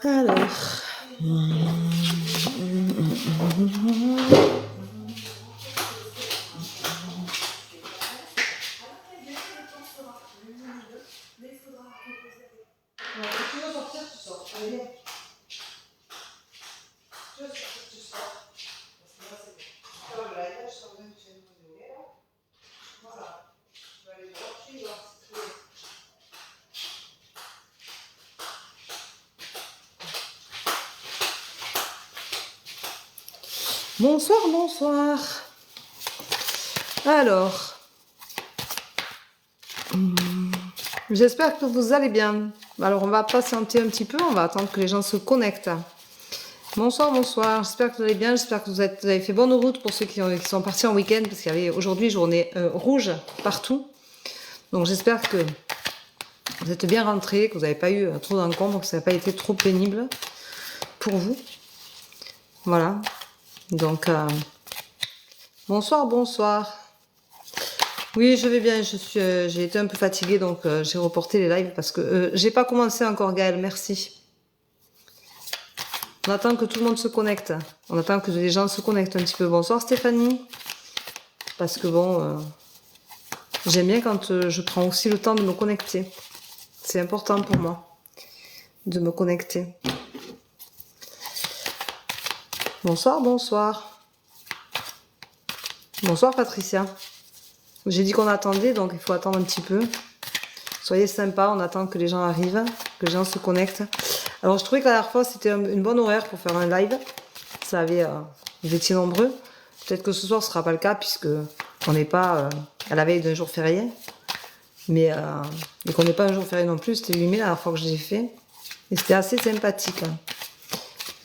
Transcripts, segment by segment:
Alors. Bonsoir, bonsoir. Alors, j'espère que vous allez bien. Alors, on va patienter un petit peu, on va attendre que les gens se connectent. Bonsoir, bonsoir. J'espère que vous allez bien. J'espère que vous avez fait bonne route pour ceux qui sont partis en week-end, parce qu'il y avait aujourd'hui journée rouge partout. Donc, j'espère que vous êtes bien rentrés, que vous n'avez pas eu trop d'encombre, que ça n'a pas été trop pénible pour vous. Voilà. Donc, bonsoir, bonsoir. Oui, je vais bien. J'ai été un peu fatiguée, donc j'ai reporté les lives parce que j'ai pas commencé encore, Gaëlle. Merci. On attend que tout le monde se connecte. On attend que les gens se connectent un petit peu. Bonsoir, Stéphanie. Parce que bon, j'aime bien quand je prends aussi le temps de me connecter. C'est important pour moi de me connecter. Bonsoir, bonsoir. Bonsoir, Patricia. J'ai dit qu'on attendait, donc il faut attendre un petit peu. Soyez sympa, on attend que les gens arrivent, que les gens se connectent. Alors, je trouvais que la dernière fois, c'était une bonne horaire pour faire un live. Ça avait, vous étiez nombreux. Peut-être que ce soir, ce ne sera pas le cas, puisque on n'est pas à la veille d'un jour férié. Mais et qu'on n'est pas un jour férié non plus. C'était le 8 mai la dernière fois que je l'ai fait. Et c'était assez sympathique.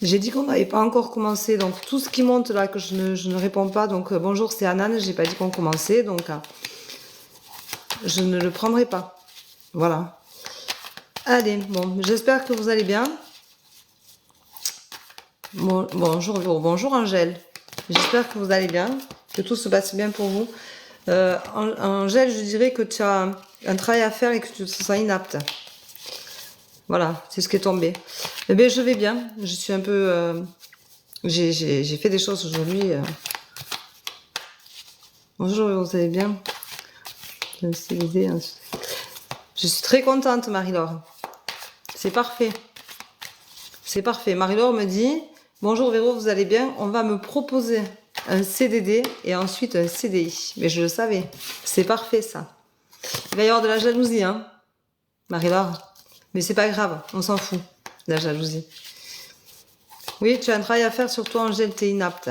J'ai dit qu'on n'avait pas encore commencé. Donc, tout ce qui monte là, que je ne réponds pas. Donc, bonjour, c'est Anan. J'ai pas dit qu'on commençait. Donc, je ne le prendrai pas. Voilà. Allez, bon, j'espère que vous allez bien. Bon, bonjour, bonjour Angèle. J'espère que vous allez bien, que tout se passe bien pour vous. Angèle, je dirais que tu as un travail à faire et que tu te sens inapte. Voilà, c'est ce qui est tombé. Eh bien, je vais bien. Je suis un peu... j'ai fait des choses aujourd'hui. Bonjour, vous allez bien? Je suis très contente, Marie-Laure. C'est parfait. C'est parfait. Marie-Laure me dit, bonjour Véro, vous allez bien? On va me proposer un CDD et ensuite un CDI. Mais je le savais. C'est parfait, ça. Il va y avoir de la jalousie, hein, Marie-Laure. Mais c'est pas grave, on s'en fout, de la jalousie. Oui, tu as un travail à faire sur toi, Angèle, t'es inapte.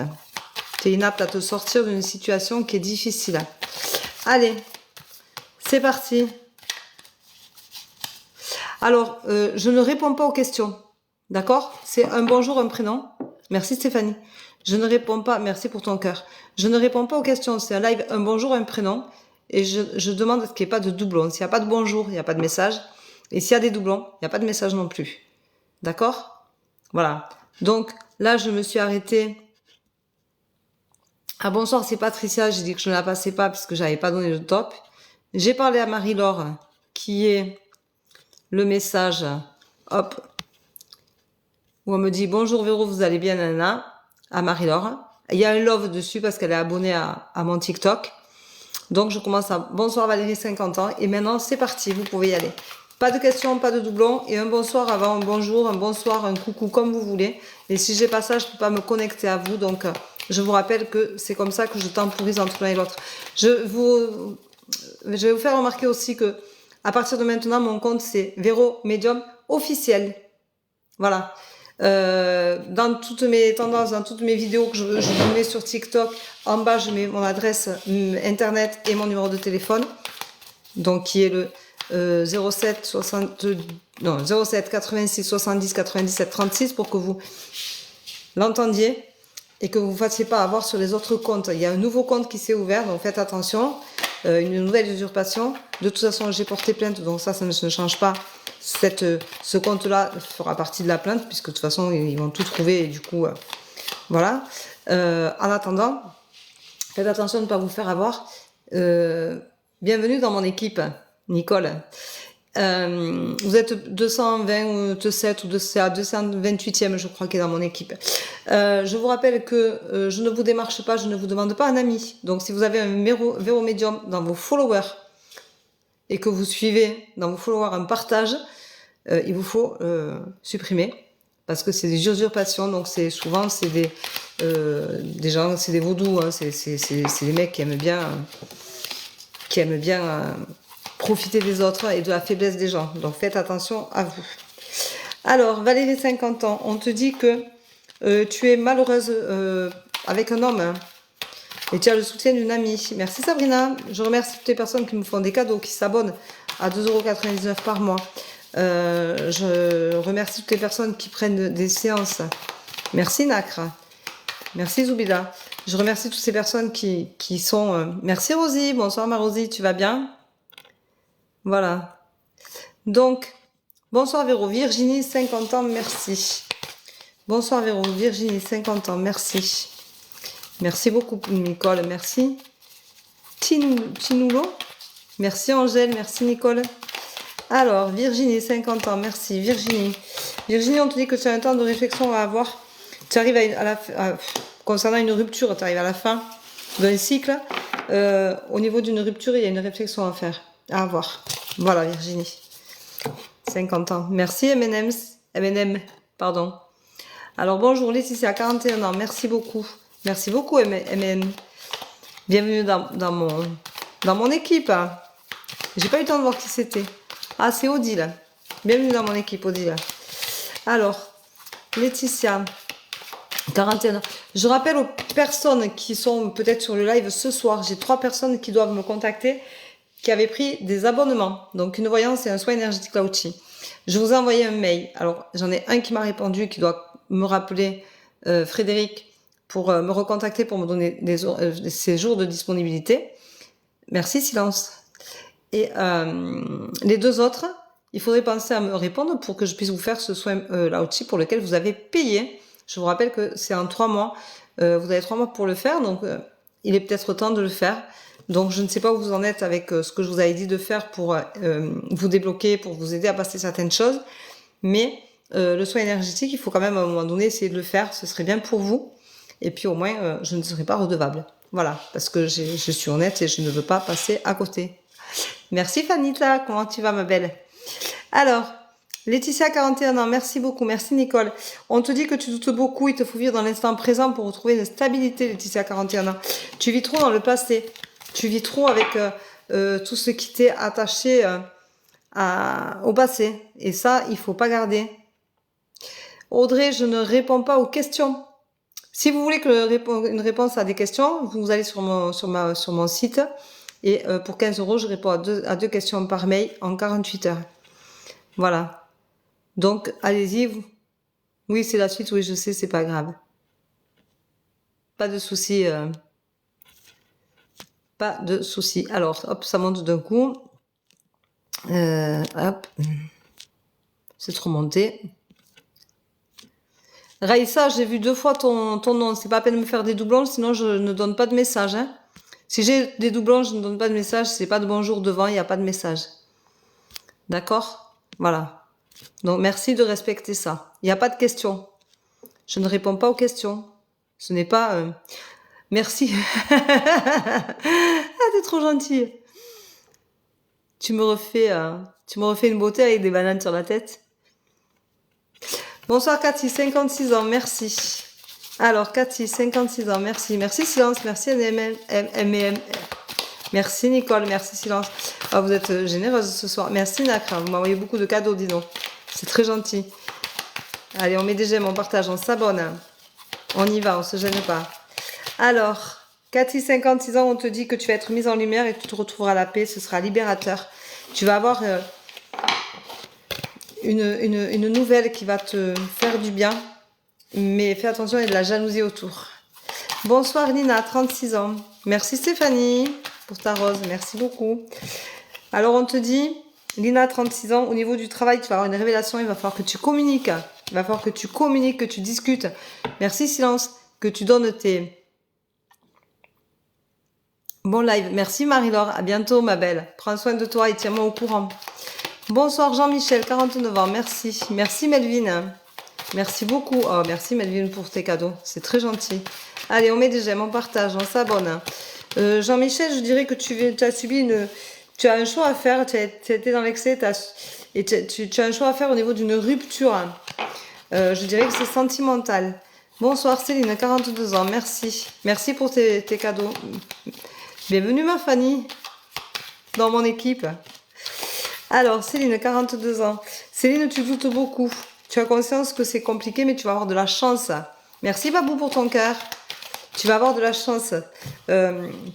T'es inapte à te sortir d'une situation qui est difficile. Allez, c'est parti. Alors, je ne réponds pas aux questions. D'accord? C'est un bonjour, un prénom. Merci Stéphanie. Je ne réponds pas, merci pour ton cœur. Je ne réponds pas aux questions. C'est un live, un bonjour, un prénom. Et je demande qu'il n'y ait pas de doublons. S'il n'y a pas de bonjour, il n'y a pas de message. Et s'il y a des doublons, il n'y a pas de message non plus. D'accord? Voilà. Donc, là, je me suis arrêtée. Ah, bonsoir, c'est Patricia. J'ai dit que je ne la passais pas puisque j'avais pas donné le top. J'ai parlé à Marie-Laure, qui est le message, hop, où on me dit bonjour Véro, vous allez bien, nana, à Marie-Laure. Il y a un love dessus parce qu'elle est abonnée à mon TikTok. Donc je commence à bonsoir Valérie, 50 ans. Et maintenant c'est parti, vous pouvez y aller. Pas de questions, pas de doublons. Et un bonsoir avant un bonjour, un bonsoir, un coucou, comme vous voulez. Et si j'ai pas ça, je peux pas me connecter à vous. Donc je vous rappelle que c'est comme ça que je temporise entre l'un et l'autre. Je vais vous faire remarquer aussi que à partir de maintenant, mon compte c'est Véro Medium officiel. Voilà. Dans toutes mes tendances, dans toutes mes vidéos que je vous mets sur TikTok, en bas je mets mon adresse internet et mon numéro de téléphone, donc qui est le 07 86 70 97 36 pour que vous l'entendiez et que vous ne fassiez pas avoir sur les autres comptes. Il y a un nouveau compte qui s'est ouvert, donc faites attention. Une nouvelle usurpation. De toute façon, j'ai porté plainte, donc ça ne change pas. Ce compte-là fera partie de la plainte, puisque de toute façon, ils vont tout trouver, et du coup, voilà. En attendant, faites attention de ne pas vous faire avoir. Bienvenue dans mon équipe, Nicole. Vous êtes 227 ou 228e, je crois, qui est dans mon équipe. Je vous rappelle que je ne vous démarche pas, je ne vous demande pas un ami. Donc, si vous avez un Vero Medium dans vos followers et que vous suivez dans vos followers un partage, il vous faut supprimer parce que c'est des usurpations. Donc, c'est souvent des gens, c'est des vaudous, hein, c'est des mecs qui aiment bien profiter des autres et de la faiblesse des gens. Donc faites attention à vous. Alors, Valérie, 50 ans, on te dit que tu es malheureuse avec un homme hein, et tu as le soutien d'une amie. Merci Sabrina. Je remercie toutes les personnes qui me font des cadeaux, qui s'abonnent à 2,99 € par mois. Je remercie toutes les personnes qui prennent des séances. Merci Nacre. Merci Zoubida. Je remercie toutes ces personnes qui sont... Merci Rosie. Bonsoir ma Rosie, tu vas bien? Voilà. Donc, bonsoir Véro. Virginie, 50 ans, merci. Bonsoir Véro. Virginie, 50 ans, merci. Merci beaucoup Nicole, merci. Tinoulo, merci Angèle, merci Nicole. Alors, Virginie, 50 ans, merci. Virginie, on te dit que tu as un temps de réflexion à avoir. Tu arrives concernant une rupture, tu arrives à la fin d'un cycle. Au niveau d'une rupture, il y a une réflexion à faire. À avoir. Voilà, Virginie. 50 ans. Merci, M&M, pardon. Alors, bonjour, Laetitia, 41 ans. Merci beaucoup. Merci beaucoup, M&M. Bienvenue dans mon équipe. J'ai pas eu le temps de voir qui c'était. Ah, c'est Odile. Bienvenue dans mon équipe, Odile. Alors, Laetitia, 41 ans. Je rappelle aux personnes qui sont peut-être sur le live ce soir, j'ai 3 personnes qui doivent me contacter qui avaient pris des abonnements. Donc, une voyance et un soin énergétique Lao-Chi. Je vous ai envoyé un mail. Alors, j'en ai un qui m'a répondu, qui doit me rappeler, Frédéric, pour me recontacter, pour me donner ses jours de disponibilité. Merci, silence. Et les 2 autres, il faudrait penser à me répondre pour que je puisse vous faire ce soin Lao-Chi pour lequel vous avez payé. Je vous rappelle que c'est en 3 mois. Vous avez 3 mois pour le faire, donc il est peut-être temps de le faire. Donc, je ne sais pas où vous en êtes avec ce que je vous avais dit de faire pour vous débloquer, pour vous aider à passer certaines choses. Mais le soin énergétique, il faut quand même à un moment donné essayer de le faire. Ce serait bien pour vous. Et puis au moins, je ne serai pas redevable. Voilà, parce que je suis honnête et je ne veux pas passer à côté. Merci Fanita, comment tu vas ma belle? Alors, Laetitia, 41 ans, merci beaucoup, merci Nicole. On te dit que tu doutes beaucoup, il te faut vivre dans l'instant présent pour retrouver une stabilité, Laetitia, 41 ans. Tu vis trop dans le passé. Tu vis trop avec tout ce qui t'est attaché au passé. Et ça, il faut pas garder. Audrey, je ne réponds pas aux questions. Si vous voulez une réponse à des questions, vous allez sur mon site. Et pour 15 €, je réponds à deux questions par mail en 48 heures. Voilà. Donc, allez-y. Oui, c'est la suite. Oui, je sais, c'est pas grave. Pas de souci. Pas de souci. Alors, hop, ça monte d'un coup. Hop. C'est trop monté. Raïssa, j'ai vu 2 fois ton nom. C'est pas à peine de me faire des doublons, sinon je ne donne pas de message. Hein. Si j'ai des doublons, je ne donne pas de message. C'est pas de bonjour devant, il n'y a pas de message. D'accord? Voilà. Donc, merci de respecter ça. Il n'y a pas de questions. Je ne réponds pas aux questions. Ce n'est pas... Merci. Ah, t'es trop gentille. Tu me refais une beauté avec des bananes sur la tête. Bonsoir Cathy, 56 ans, merci. Alors Cathy, 56 ans, merci. Merci Silence, merci M&M. Merci Nicole, merci Silence. Oh, vous êtes généreuse ce soir. Merci Nacre, vous m'envoyez beaucoup de cadeaux, dis donc. C'est très gentil. Allez, on met des j'aime, on partage, on s'abonne. On y va, on se gêne pas. Alors, Cathy, 56 ans, on te dit que tu vas être mise en lumière et que tu te retrouveras la paix, ce sera libérateur. Tu vas avoir une nouvelle qui va te faire du bien, mais fais attention, il y a de la jalousie autour. Bonsoir Lina, 36 ans. Merci Stéphanie pour ta rose, merci beaucoup. Alors on te dit, Lina, 36 ans, au niveau du travail, tu vas avoir une révélation, il va falloir que tu communiques. Il va falloir que tu communiques, que tu discutes. Merci Silence, que tu donnes tes... Bon live, merci Marie-Laure, à bientôt ma belle. Prends soin de toi et tiens-moi au courant. Bonsoir Jean-Michel, 49 ans, merci. Merci Melvin. Merci beaucoup. Oh, merci Melvin pour tes cadeaux. C'est très gentil. Allez, on met des j'aime, on partage, on s'abonne. Jean-Michel, je dirais que tu as subi une... Tu as un choix à faire, tu as été dans l'excès et tu as un choix à faire au niveau d'une rupture. Je dirais que c'est sentimental. Bonsoir Céline, 42 ans, merci. Merci pour tes cadeaux. Bienvenue ma Fanny dans mon équipe. Alors Céline, 42 ans. Céline, tu doutes beaucoup. Tu as conscience que c'est compliqué, mais tu vas avoir de la chance. Merci Babou pour ton cœur. Tu vas avoir de la chance.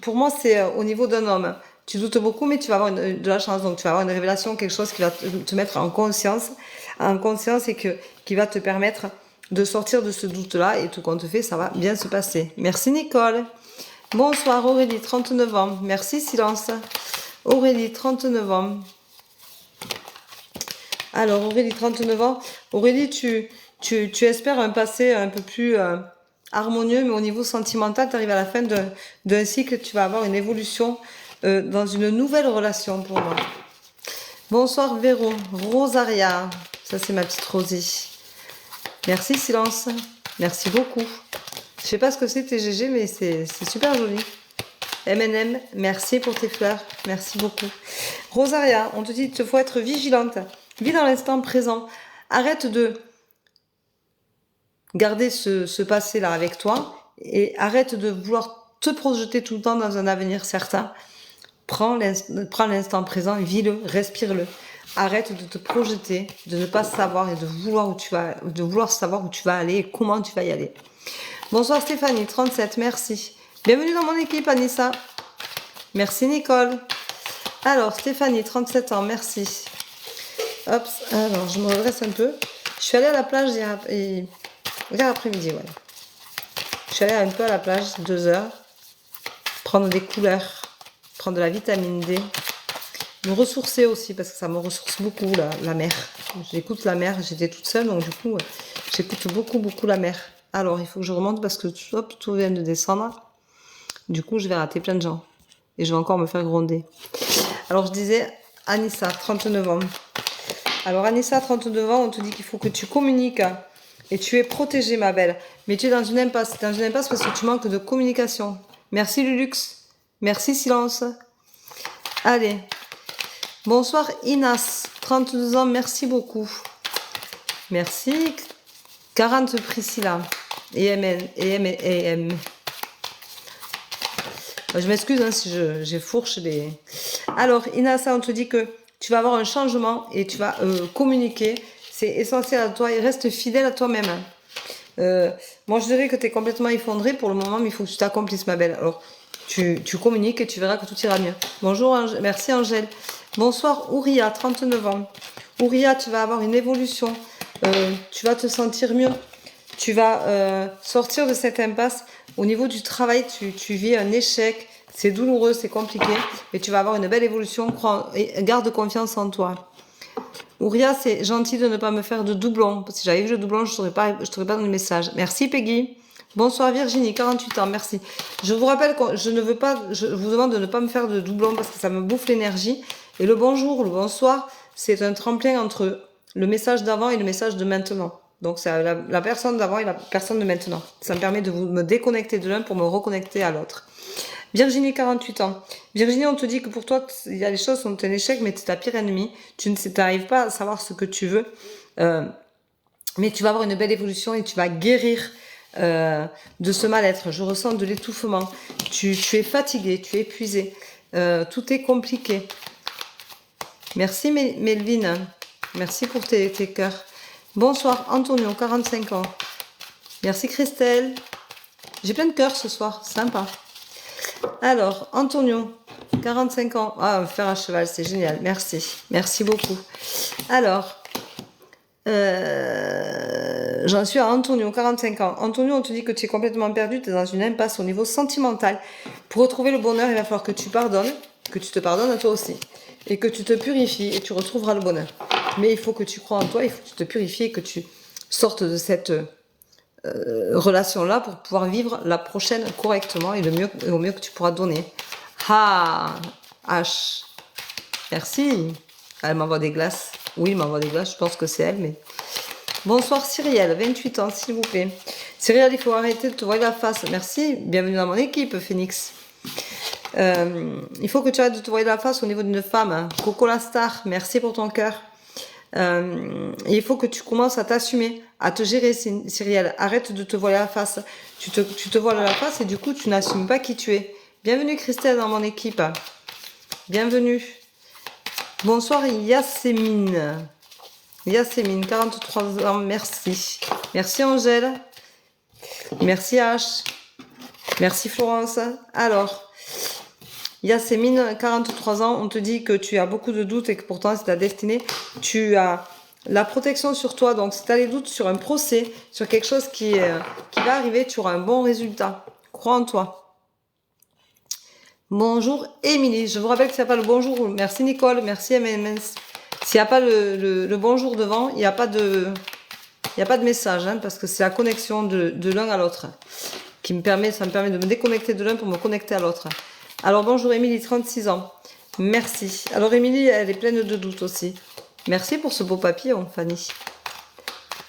Pour moi, c'est au niveau d'un homme. Tu doutes beaucoup, mais tu vas avoir de la chance. Donc, tu vas avoir une révélation, quelque chose qui va te mettre en conscience et qui va te permettre de sortir de ce doute-là. Et tout compte fait, ça va bien se passer. Merci Nicole. Bonsoir Aurélie, 39 ans. Merci Silence. Aurélie, 39 ans. Alors Aurélie, 39 ans. Aurélie, tu espères un passé un peu plus harmonieux, mais au niveau sentimental, tu arrives à la fin d'un cycle, tu vas avoir une évolution dans une nouvelle relation pour moi. Bonsoir Véro, Rosaria, ça c'est ma petite Rosie. Merci Silence, merci beaucoup. Je sais pas ce que c'est TGG, mais c'est super joli. MNM, merci pour tes fleurs, merci beaucoup. Rosaria, on te dit qu'il faut être vigilante, vis dans l'instant présent, arrête de garder ce passé-là avec toi et arrête de vouloir te projeter tout le temps dans un avenir certain. Prends l'instant présent, vis-le, respire-le. Arrête de te projeter, de ne pas savoir et de vouloir savoir où tu vas aller et comment tu vas y aller. Bonsoir Stéphanie, 37, merci. Bienvenue dans mon équipe Anissa. Merci Nicole. Alors Stéphanie, 37 ans, merci. Hop, alors je me redresse un peu. Je suis allée à la plage hier après-midi, ouais. Je suis allée un peu à la plage, 2 heures, prendre des couleurs, prendre de la vitamine D, me ressourcer aussi, parce que ça me ressource beaucoup, la mer. J'écoute la mer, j'étais toute seule, donc du coup, j'écoute beaucoup la mer. Alors, il faut que je remonte parce que hop, tout vient de descendre. Du coup, je vais rater plein de gens. Et je vais encore me faire gronder. Alors, je disais, Anissa, 39 ans. Alors, Anissa, 39 ans, on te dit qu'il faut que tu communiques. Et tu es protégée, ma belle. Mais tu es dans une impasse. Tu es dans une impasse parce que tu manques de communication. Merci, Lulux. Merci, Silence. Allez. Bonsoir, Inas. 32 ans, merci beaucoup. Merci. 40, Priscilla. Et M. Je m'excuse hein, si j'effourche les... Alors, Inassa, on te dit que tu vas avoir un changement et tu vas communiquer. C'est essentiel à toi et reste fidèle à toi-même. Moi, je dirais que tu es complètement effondré pour le moment, mais il faut que tu t'accomplisses, ma belle. Alors, tu communiques et tu verras que tout ira mieux. Bonjour, merci Angèle. Bonsoir, Ouria, 39 ans. Ouria, tu vas avoir une évolution. Tu vas te sentir mieux. Tu vas sortir de cette impasse. Au niveau du travail, tu vis un échec. C'est douloureux, c'est compliqué. Mais tu vas avoir une belle évolution. Garde confiance en toi. Ouria, c'est gentil de ne pas me faire de doublons. Si j'avais vu le doublon, je t'aurais pas donné le message. Merci Peggy. Bonsoir Virginie, 48 ans, merci. Je vous rappelle que je vous demande de ne pas me faire de doublons parce que ça me bouffe l'énergie. Et le bonjour, le bonsoir, c'est un tremplin entre le message d'avant et le message de maintenant. Donc c'est la personne d'avant et la personne de maintenant. Ça me permet de me déconnecter de l'un pour me reconnecter à l'autre. Virginie, 48 ans. Virginie, on te dit que pour toi, il y a les choses sont un échec, mais c'est ta pire ennemie. Tu n'arrives pas à savoir ce que tu veux. Mais tu vas avoir une belle évolution et tu vas guérir de ce mal-être. Je ressens de l'étouffement. Tu es fatigué, tu es épuisé. Tout est compliqué. Merci Melvin. Merci pour tes cœurs. Bonsoir Antonio, 45 ans. Merci Christelle. J'ai plein de cœurs ce soir, sympa. Alors, Antonio, 45 ans. Ah, fer à cheval, c'est génial. Merci. Merci beaucoup. Alors, j'en suis à Antonio, 45 ans. Antonio, on te dit que tu es complètement perdu, tu es dans une impasse au niveau sentimental. Pour retrouver le bonheur, il va falloir que tu pardonnes, que tu te pardonnes à toi aussi. Et que tu te purifies et tu retrouveras le bonheur. Mais il faut que tu crois en toi, il faut que tu te purifies et que tu sortes de cette relation-là pour pouvoir vivre la prochaine correctement et au mieux que tu pourras donner. Ah, H. Merci. Elle m'envoie des glaces. Oui, elle m'envoie des glaces, je pense que c'est elle, mais... Bonsoir Cyrielle, 28 ans, s'il vous plaît. Cyrielle, il faut arrêter de te voir la face. Merci, bienvenue dans mon équipe, Phoenix. Il faut que tu arrêtes de te voir la face au niveau d'une femme. Hein. Coco la star, merci pour ton cœur. Il faut que tu commences à t'assumer, à te gérer, Cyrielle. Arrête de te voir la face. Tu te vois la face et du coup, tu n'assumes pas qui tu es. Bienvenue Christelle dans mon équipe. Bienvenue. Bonsoir Yassémine. Yassémine, 43 ans, merci. Merci Angèle. Merci H. Merci Florence. Alors, Yassémine, 43 ans, on te dit que tu as beaucoup de doutes et que pourtant c'est ta destinée. Tu as la protection sur toi, donc si tu as les doutes sur un procès, sur quelque chose qui va arriver, tu auras un bon résultat. Crois en toi. Bonjour Émilie, je vous rappelle que s'il n'y a pas le bonjour, merci Nicole, merci MMS. S'il n'y a pas le bonjour devant, il n'y a pas de message, hein, parce que c'est la connexion de l'un à l'autre ça me permet de me déconnecter de l'un pour me connecter à l'autre. Alors bonjour Émilie, 36 ans. Merci. Alors Émilie, elle est pleine de doutes aussi. Merci pour ce beau papillon, Fanny.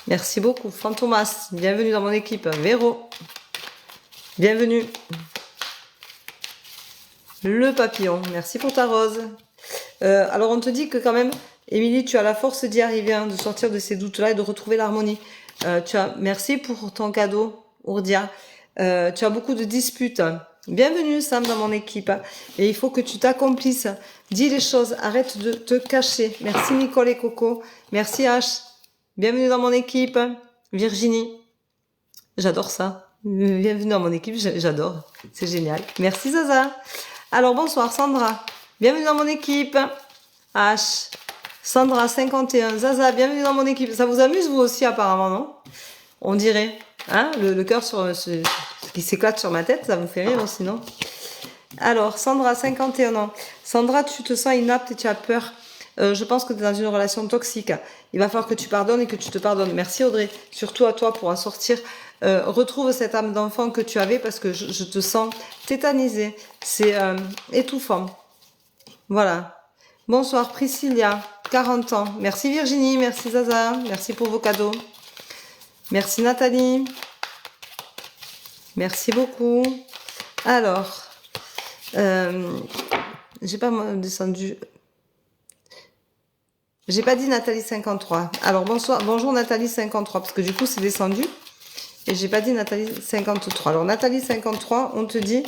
Merci beaucoup. Fantomas, bienvenue dans mon équipe. Véro, bienvenue. Le papillon, merci pour ta rose. Alors on te dit que quand même, Émilie, tu as la force d'y arriver, hein, de sortir de ces doutes-là et de retrouver l'harmonie. Merci pour ton cadeau, Ourdia. Tu as beaucoup de disputes. Bienvenue Sam dans mon équipe. Et il faut que tu t'accomplisses. Dis les choses, arrête de te cacher. Merci Nicole et Coco. Merci H. Bienvenue dans mon équipe. Virginie. J'adore ça. Bienvenue dans mon équipe, j'adore. C'est génial. Merci Zaza. Alors bonsoir Sandra. Bienvenue dans mon équipe. H. Sandra 51. Zaza, bienvenue dans mon équipe. Ça vous amuse vous aussi apparemment, non? On dirait. Hein, le cœur qui s'éclate sur ma tête, ça vous fait rire aussi, non? Alors, Sandra, 51 ans. Sandra, tu te sens inapte et tu as peur. Je pense que tu es dans une relation toxique. Il va falloir que tu pardonnes et que tu te pardonnes. Merci Audrey, surtout à toi pour en sortir. Retrouve cette âme d'enfant que tu avais parce que je te sens tétanisée. C'est étouffant. Voilà. Bonsoir Priscilla, 40 ans. Merci Virginie, merci Zaza, merci pour vos cadeaux. Merci Nathalie. Merci beaucoup. Alors, j'ai pas descendu. J'ai pas dit Nathalie 53. Alors bonjour Nathalie 53 parce que du coup c'est descendu et j'ai pas dit Nathalie 53. Alors Nathalie 53, on te dit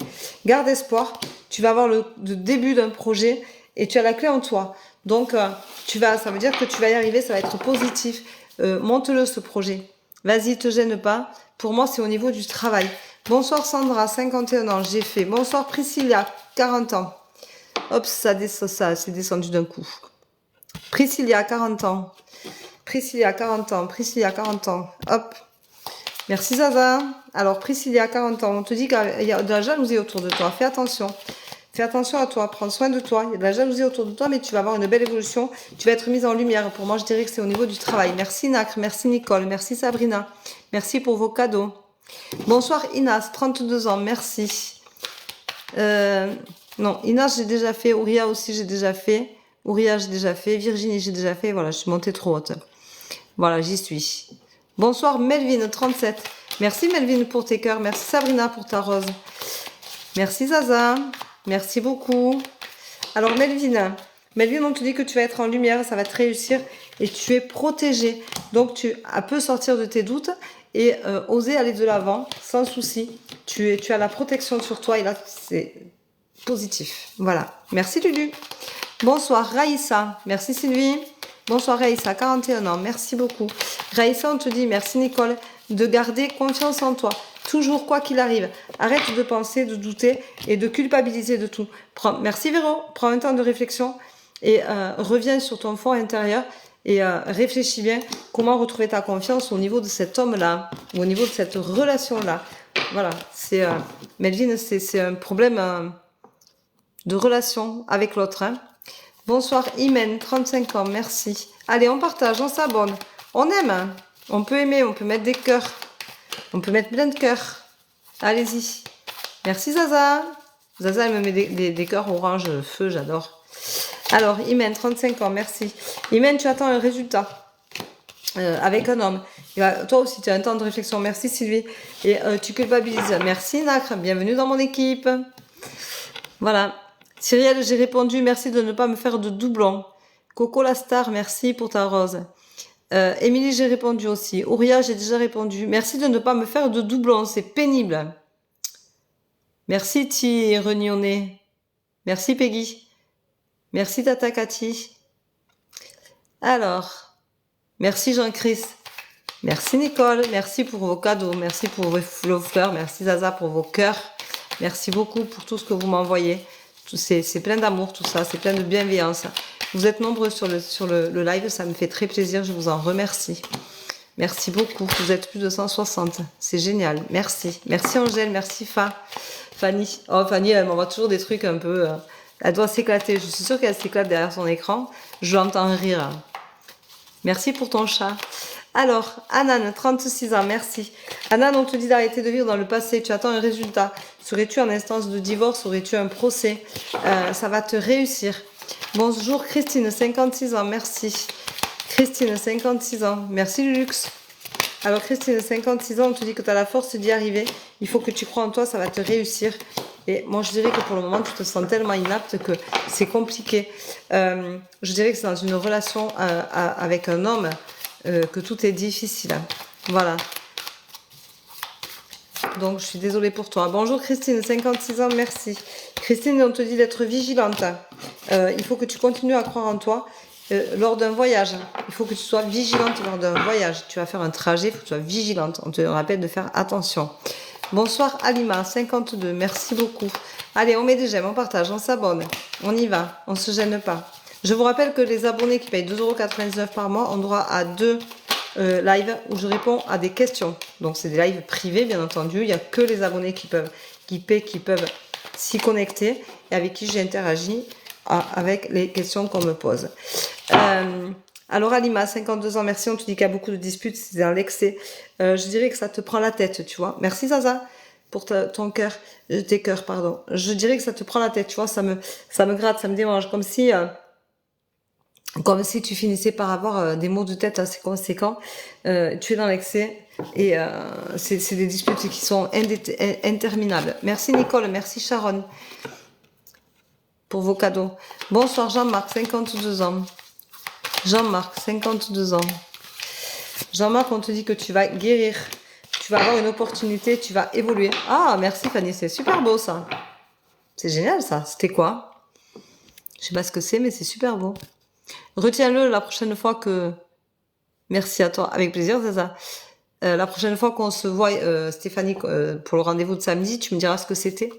garde espoir. Tu vas avoir le début d'un projet et tu as la clé en toi. Donc ça veut dire que tu vas y arriver, ça va être positif. Monte-le ce projet. Vas-y, te gêne pas. Pour moi, c'est au niveau du travail. Bonsoir Sandra, 51 ans, j'ai fait. Bonsoir Priscilla, 40 ans. Hop, ça c'est descendu d'un coup. Priscilla, 40 ans. Priscilla, 40 ans. Priscilla, 40 ans. Hop. Merci Zaza. Alors, Priscilla, 40 ans. On te dit qu'il y a de la jalousie autour de toi. Fais attention. Fais attention à toi, prends soin de toi. Il y a de la jalousie autour de toi, mais tu vas avoir une belle évolution. Tu vas être mise en lumière. Pour moi, je dirais que c'est au niveau du travail. Merci Nacre, merci Nicole, merci Sabrina. Merci pour vos cadeaux. Bonsoir Inas, 32 ans, merci. Non, Inas, j'ai déjà fait. Ouria aussi, j'ai déjà fait. Ouria, j'ai déjà fait. Virginie, j'ai déjà fait. Voilà, je suis montée trop haute. Voilà, j'y suis. Bonsoir Melvin, 37. Merci Melvin pour tes cœurs. Merci Sabrina pour ta rose. Merci Zaza. Merci beaucoup. Alors Melvin, on te dit que tu vas être en lumière, ça va te réussir et tu es protégée. Donc tu peux sortir de tes doutes et oser aller de l'avant sans souci. Tu as la protection sur toi et là c'est positif. Voilà. Merci Lulu. Bonsoir Raïssa. Merci Sylvie. Bonsoir Raïssa, 41 ans. Merci beaucoup. Raïssa, on te dit merci Nicole de garder confiance en toi. Toujours, quoi qu'il arrive. Arrête de penser, de douter et de culpabiliser de tout. Merci Véro. Prends un temps de réflexion et reviens sur ton fond intérieur et réfléchis bien comment retrouver ta confiance au niveau de cet homme-là, ou au niveau de cette relation-là. Voilà. Melvin, c'est un problème de relation avec l'autre. Hein. Bonsoir Imen, 35 ans. Merci. Allez, on partage, on s'abonne. On aime. Hein. On peut aimer, on peut mettre des cœurs. On peut mettre plein de cœurs. Allez-y. Merci Zaza. Zaza, elle me met des cœurs orange feu, j'adore. Alors, Imen, 35 ans, merci. Imen, tu attends un résultat avec un homme. Toi aussi, tu as un temps de réflexion. Merci, Sylvie. Et tu culpabilises. Merci, Nacre. Bienvenue dans mon équipe. Voilà. Cyrielle, j'ai répondu. Merci de ne pas me faire de doublons. Coco la star, merci pour ta rose. Émilie, j'ai répondu aussi. Ouria, j'ai déjà répondu. Merci de ne pas me faire de doublons. C'est pénible. Merci, Ti Renionné. Merci, Peggy. Merci, Tata Cathy. Alors, merci, Jean-Chris. Merci, Nicole. Merci pour vos cadeaux. Merci pour vos fleurs. Merci, Zaza, pour vos cœurs. Merci beaucoup pour tout ce que vous m'envoyez. C'est plein d'amour, tout ça. C'est plein de bienveillance. Vous êtes nombreux sur le live. Ça me fait très plaisir. Je vous en remercie. Merci beaucoup. Vous êtes plus de 160. C'est génial. Merci. Merci, Angèle. Merci, Fanny. Oh, Fanny, elle m'envoie toujours des trucs un peu... elle doit s'éclater. Je suis sûre qu'elle s'éclate derrière son écran. Je l'entends rire. Merci pour ton chat. Alors, Anan, 36 ans, merci. Anan, on te dit d'arrêter de vivre dans le passé. Tu attends un résultat. Serais-tu en instance de divorce? Aurais-tu un procès? Ça va te réussir. Bonjour, Christine, 56 ans, merci. Christine, 56 ans, merci, Lux. Alors, Christine, 56 ans, on te dit que tu as la force d'y arriver. Il faut que tu crois en toi, ça va te réussir. Et moi, je dirais que pour le moment, tu te sens tellement inapte que c'est compliqué. Je dirais que c'est dans une relation avec un homme que tout est difficile. Voilà. Donc, je suis désolée pour toi. Bonjour Christine, 56 ans, merci. Christine, on te dit d'être vigilante. Il faut que tu continues à croire en toi lors d'un voyage. Il faut que tu sois vigilante lors d'un voyage. Tu vas faire un trajet, il faut que tu sois vigilante. On te rappelle de faire attention. Bonsoir Alima, 52, merci beaucoup. Allez, on met des j'aime, on partage, on s'abonne. On y va, on se gêne pas. Je vous rappelle que les abonnés qui payent 2,99 € par mois ont droit à 2 lives où je réponds à des questions. Donc c'est des lives privés, bien entendu. Il n'y a que les abonnés qui peuvent s'y connecter et avec qui j'interagis avec les questions qu'on me pose. Alors Alima, 52 ans, merci, on te dit qu'il y a beaucoup de disputes, c'est dans l'excès. Je dirais que ça te prend la tête, tu vois. Merci Zaza pour ton cœur, tes cœurs, pardon. Je dirais que ça te prend la tête, tu vois, ça me gratte, ça me dérange, comme si tu finissais par avoir des maux de tête assez conséquents. Tu es dans l'excès et c'est des disputes qui sont interminables. Merci Nicole, merci Sharon pour vos cadeaux. Bonsoir Jean-Marc, 52 ans. Jean-Marc, 52 ans. Jean-Marc, on te dit que tu vas guérir. Tu vas avoir une opportunité, tu vas évoluer. Ah, merci Fanny, c'est super beau ça. C'est génial ça. C'était quoi? Je sais pas ce que c'est, mais c'est super beau. Retiens-le la prochaine fois que... Merci à toi. Avec plaisir, c'est ça. La prochaine fois qu'on se voit, Stéphanie, pour le rendez-vous de samedi, tu me diras ce que c'était.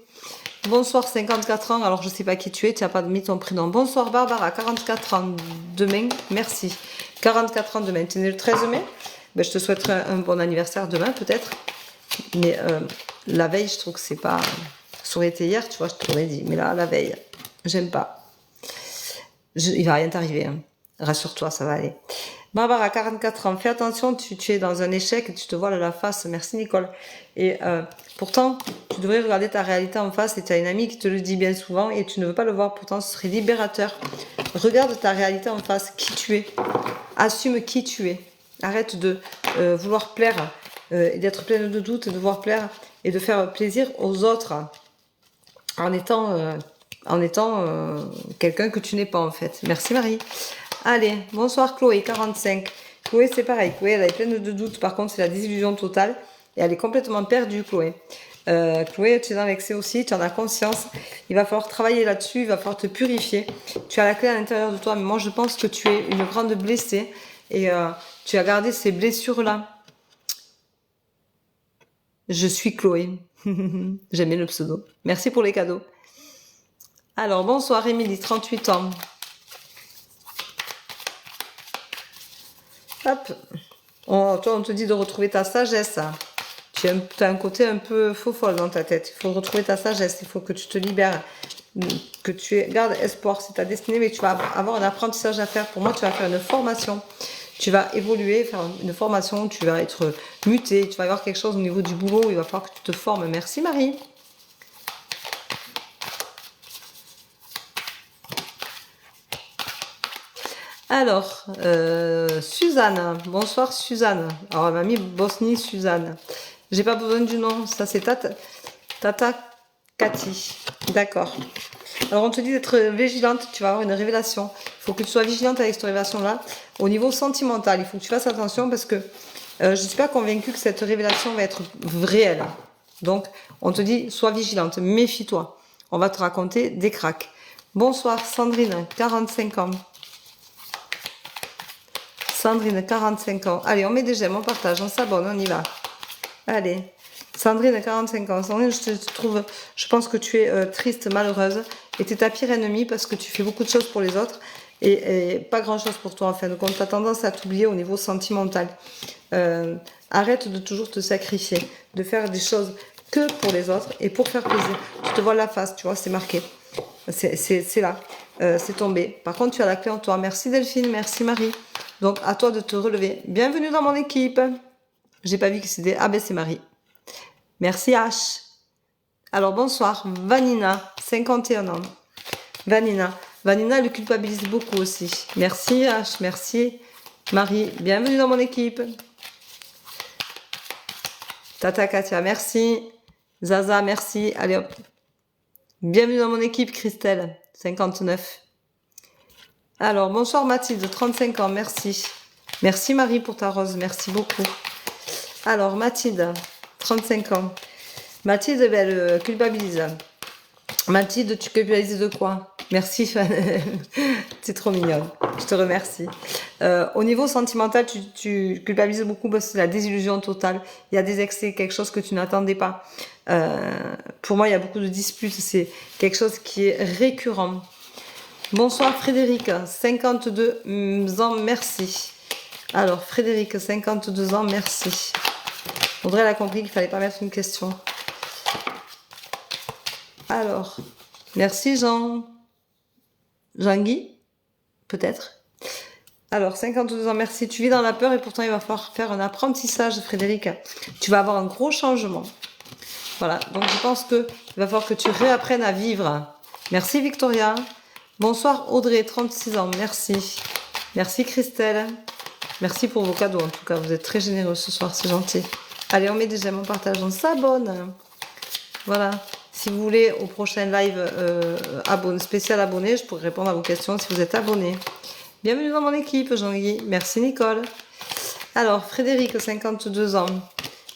Bonsoir, 54 ans. Alors, je sais pas qui tu es. Tu n'as pas mis ton prénom. Bonsoir, Barbara, 44 ans demain. Merci. 44 ans demain. Tu es né le 13 mai. Ben, je te souhaiterais un bon anniversaire demain, peut-être. Mais la veille, je trouve que c'est pas... Ça aurait été hier, tu vois, je te l'aurais dit. Mais là, la veille, j'aime pas. Il va rien t'arriver. Hein. Rassure-toi, ça va aller. Barbara, 44 ans, fais attention, tu es dans un échec et tu te voiles la face. Merci Nicole. Et pourtant, tu devrais regarder ta réalité en face et tu as une amie qui te le dit bien souvent et tu ne veux pas le voir. Pourtant, ce serait libérateur. Regarde ta réalité en face, qui tu es. Assume qui tu es. Arrête de vouloir plaire et d'être pleine de doutes, de vouloir plaire et de faire plaisir aux autres en étant quelqu'un que tu n'es pas en fait. Merci Marie. Allez, bonsoir Chloé, 45. Chloé, c'est pareil. Chloé, elle est pleine de doutes. Par contre, c'est la désillusion totale. Et elle est complètement perdue, Chloé. Chloé, tu es dans l'excès aussi. Tu en as conscience. Il va falloir travailler là-dessus. Il va falloir te purifier. Tu as la clé à l'intérieur de toi. Mais moi, je pense que tu es une grande blessée. Et tu as gardé ces blessures-là. Je suis Chloé. J'aime bien le pseudo. Merci pour les cadeaux. Alors, bonsoir Émilie, 38 ans. Hop. Oh, toi, on te dit de retrouver ta sagesse. Tu as un côté un peu faux-folle dans ta tête. Il faut retrouver ta sagesse. Il faut que tu te libères. Que tu gardes espoir. C'est ta destinée, mais tu vas avoir un apprentissage à faire. Pour moi, tu vas faire une formation. Tu vas évoluer, faire une formation. Tu vas être muté. Tu vas avoir quelque chose au niveau du boulot. Il va falloir que tu te formes. Merci Marie. Alors, Suzanne. Bonsoir Suzanne. Alors, elle m'a mis Bosnie Suzanne. J'ai pas besoin du nom. Ça, c'est Tata Cathy. D'accord. Alors, on te dit d'être vigilante. Tu vas avoir une révélation. Il faut que tu sois vigilante avec cette révélation-là. Au niveau sentimental, il faut que tu fasses attention parce que je ne suis pas convaincue que cette révélation va être réelle. Donc, on te dit, sois vigilante. Méfie-toi. On va te raconter des cracks. Bonsoir Sandrine, 45 ans. Sandrine, 45 ans. Allez, on met des j'aime, on partage, on s'abonne, on y va. Allez. Sandrine, 45 ans. Sandrine, je pense que tu es triste, malheureuse. Et tu es ta pire ennemie parce que tu fais beaucoup de choses pour les autres. Et pas grand-chose pour toi, en fin de compte. Tu as tendance à t'oublier au niveau sentimental. Arrête de toujours te sacrifier. De faire des choses que pour les autres et pour faire plaisir. Tu te vois la face, tu vois, c'est marqué. C'est là. C'est tombé. Par contre, tu as la clé en toi. Merci Delphine, merci Marie. Donc, à toi de te relever. Bienvenue dans mon équipe. J'ai pas vu que c'était... Ah ben, c'est Marie. Merci H. Alors, bonsoir. Vanina, 51 ans. Vanina, elle culpabilise beaucoup aussi. Merci H, merci Marie. Bienvenue dans mon équipe. Tata Katia, merci. Zaza, merci. Allez hop. Bienvenue dans mon équipe, Christelle, 59. Alors, bonsoir Mathilde, 35 ans, merci. Merci Marie pour ta rose, merci beaucoup. Alors, Mathilde, 35 ans. Mathilde, elle culpabilise. Mathilde, tu culpabilises de quoi? Merci, c'est trop mignonne. Je te remercie. Au niveau sentimental, tu culpabilises beaucoup parce que c'est la désillusion totale. Il y a des excès, quelque chose que tu n'attendais pas. Pour moi, il y a beaucoup de disputes. C'est quelque chose qui est récurrent. Bonsoir Frédéric, 52 ans, merci. Alors, Frédéric, 52 ans, merci. Audrey, elle a compris qu'il fallait pas mettre une question. Alors, merci Jean-Guy, peut-être. Alors, 52 ans, merci. Tu vis dans la peur et pourtant il va falloir faire un apprentissage, Frédéric. Tu vas avoir un gros changement. Voilà, donc je pense qu'il va falloir que tu réapprennes à vivre. Merci Victoria. Bonsoir Audrey, 36 ans, merci. Merci Christelle. Merci pour vos cadeaux, en tout cas, vous êtes très généreux ce soir, c'est gentil. Allez, on met des j'aime, on partage, on s'abonne. Voilà. Si vous voulez, au prochain live spécial abonné, je pourrai répondre à vos questions si vous êtes abonné. Bienvenue dans mon équipe, Jean-Guy. Merci, Nicole. Alors, Frédéric, 52 ans.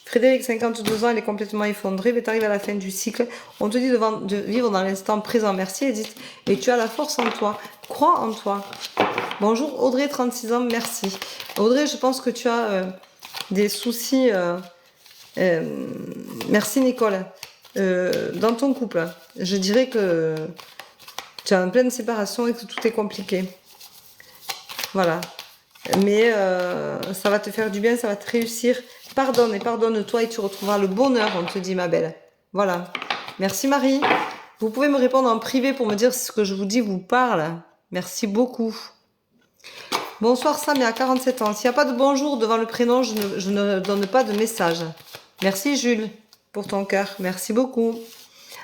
Frédéric, 52 ans, il est complètement effondré, mais tu arrives à la fin du cycle. On te dit de vivre dans l'instant présent. Merci, Edith. Et tu as la force en toi. Crois en toi. Bonjour, Audrey, 36 ans, merci. Audrey, je pense que tu as des soucis... merci, Nicole. Dans ton couple, je dirais que tu es en pleine séparation et que tout est compliqué. Voilà. Mais ça va te faire du bien, ça va te réussir. Pardonne et pardonne-toi et tu retrouveras le bonheur, on te dit, ma belle. Voilà. Merci Marie. Vous pouvez me répondre en privé pour me dire si ce que je vous dis vous parle. Merci beaucoup. Bonsoir Samia, 47 ans. S'il n'y a pas de bonjour devant le prénom, je ne donne pas de message. Merci Jules pour ton cœur. Merci beaucoup.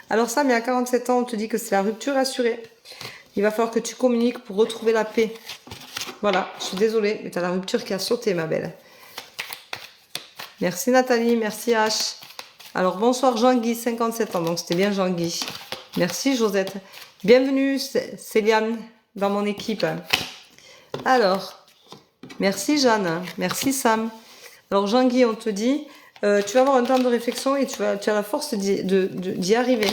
Alors Samia, 47 ans, on te dit que c'est la rupture assurée. Il va falloir que tu communiques pour retrouver la paix. Voilà, je suis désolée, mais tu as la rupture qui a sauté, ma belle. Merci Nathalie, merci H. Alors bonsoir Jean-Guy, 57 ans, donc c'était bien Jean-Guy. Merci Josette. Bienvenue Céliane dans mon équipe. Alors, merci Jeanne, merci Sam. Alors Jean-Guy, on te dit, tu vas avoir un temps de réflexion et tu as la force d'y arriver.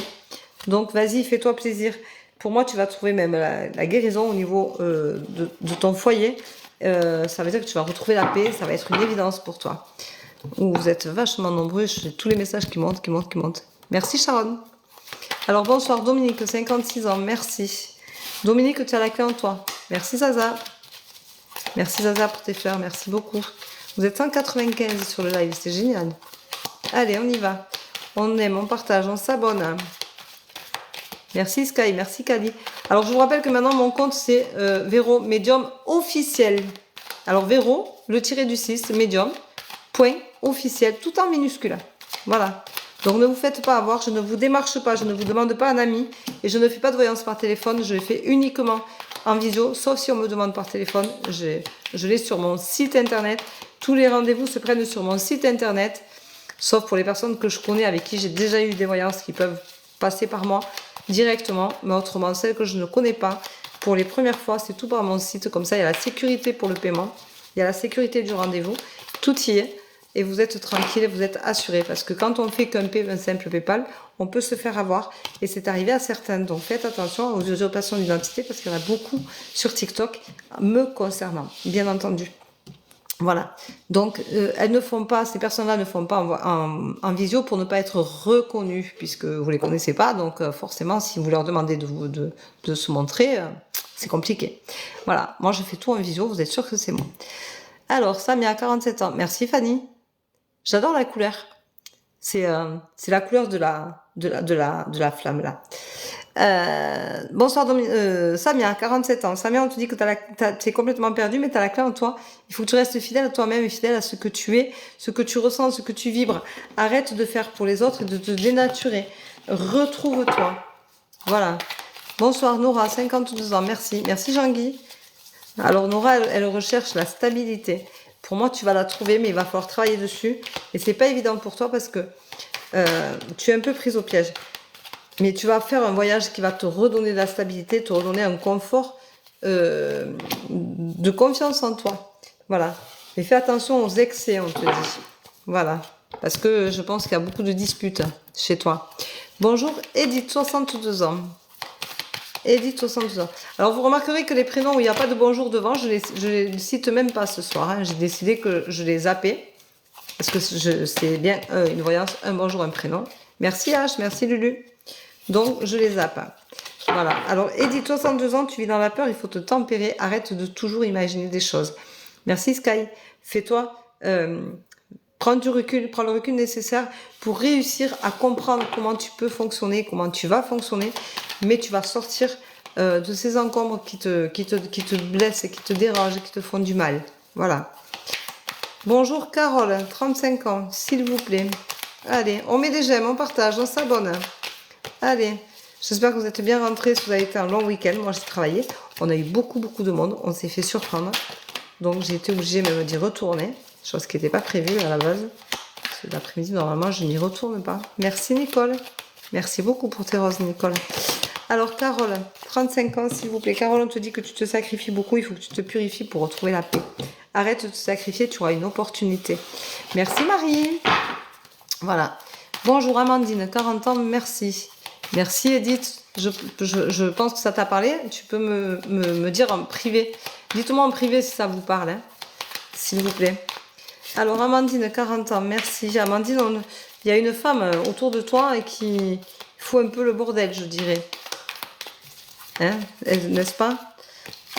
Donc vas-y, fais-toi plaisir. Pour moi, tu vas trouver même la guérison au niveau de ton foyer. Ça veut dire que tu vas retrouver la paix, ça va être une évidence pour toi. Vous êtes vachement nombreux, j'ai tous les messages qui montent. Merci Sharon. Alors bonsoir Dominique, 56 ans, merci. Dominique, tu as la clé en toi. Merci Zaza. Merci Zaza pour tes fleurs, merci beaucoup. Vous êtes 195 sur le live, c'est génial. Allez, on y va. On aime, on partage, on s'abonne. Merci Sky, merci Kali. Alors je vous rappelle que maintenant mon compte c'est Véro Médium officiel. Alors Véro, le tiré du 6, Médium, point officiel, tout en minuscule. Voilà. Donc ne vous faites pas avoir, je ne vous démarche pas, je ne vous demande pas un ami et je ne fais pas de voyance par téléphone, je le fais uniquement en visio, sauf si on me demande par téléphone. Je l'ai sur mon site internet. Tous les rendez-vous se prennent sur mon site internet, sauf pour les personnes que je connais, avec qui j'ai déjà eu des voyances, qui peuvent passer par moi directement. Mais autrement, celles que je ne connais pas, pour les premières fois, c'est tout par mon site. Comme ça, il y a la sécurité pour le paiement, il y a la sécurité du rendez-vous, tout y est. Et vous êtes tranquille, vous êtes assuré. Parce que quand on fait un simple PayPal, on peut se faire avoir. Et c'est arrivé à certains. Donc faites attention aux usurpations d'identité, parce qu'il y en a beaucoup sur TikTok me concernant, bien entendu. Voilà. Donc elles ne font pas, ces personnes-là ne font pas en visio pour ne pas être reconnues, puisque vous les connaissez pas. Donc forcément, si vous leur demandez de se montrer, c'est compliqué. Voilà. Moi, je fais tout en visio. Vous êtes sûr que c'est moi. Alors, Samia, 47 ans. Merci Fanny. J'adore la couleur. C'est la couleur de la flamme là. Bonsoir Samia, 47 ans. Samia, on te dit que t'es complètement perdu, mais t'as la clé en toi. Il faut que tu restes fidèle à toi-même et fidèle à ce que tu es, ce que tu ressens, ce que tu vibres. Arrête de faire pour les autres et de te dénaturer. Retrouve-toi. Voilà. Bonsoir Nora, 52 ans. Merci. Merci Jean-Guy. Alors Nora, elle recherche la stabilité. Pour moi, tu vas la trouver, mais il va falloir travailler dessus. Et c'est pas évident pour toi parce que tu es un peu prise au piège. Mais tu vas faire un voyage qui va te redonner de la stabilité, te redonner un confort de confiance en toi. Voilà. Mais fais attention aux excès, on te dit. Voilà. Parce que je pense qu'il y a beaucoup de disputes chez toi. Bonjour Edith, 62 ans. Edith, 72 ans. Alors, vous remarquerez que les prénoms où il n'y a pas de bonjour devant, je les cite même pas ce soir. Hein. J'ai décidé que je les zappais. Parce que c'est bien une voyance, un bonjour, un prénom. Merci H, merci Lulu. Donc, je les zappe. Voilà. Alors, Edith, 62 ans, tu vis dans la peur, il faut te tempérer. Arrête de toujours imaginer des choses. Merci Sky. Fais-toi... prends le recul nécessaire pour réussir à comprendre comment tu peux fonctionner, comment tu vas fonctionner, mais tu vas sortir de ces encombres qui te blessent, et qui te dérangent, et qui te font du mal. Voilà. Bonjour Carole, 35 ans, s'il vous plaît. Allez, on met des j'aime, on partage, on s'abonne. Allez, j'espère que vous êtes bien rentrés, si vous avez été un long week-end. Moi, j'ai travaillé. On a eu beaucoup de monde. On s'est fait surprendre. Donc, j'ai été obligée même d'y retourner. Chose qui n'était pas prévue à la base. Parce que l'après-midi, normalement, je n'y retourne pas. Merci, Nicole. Merci beaucoup pour tes roses, Nicole. Alors, Carole, 35 ans, s'il vous plaît. Carole, on te dit que tu te sacrifies beaucoup. Il faut que tu te purifies pour retrouver la paix. Arrête de te sacrifier, tu auras une opportunité. Merci, Marie. Voilà. Bonjour, Amandine, 40 ans, merci. Merci, Edith. Je pense que ça t'a parlé. Tu peux me dire en privé. Dites-moi en privé si ça vous parle, hein, s'il vous plaît. Alors, Amandine, 40 ans, merci. Amandine, il y a une femme autour de toi et qui fout un peu le bordel, je dirais. Hein, n'est-ce pas?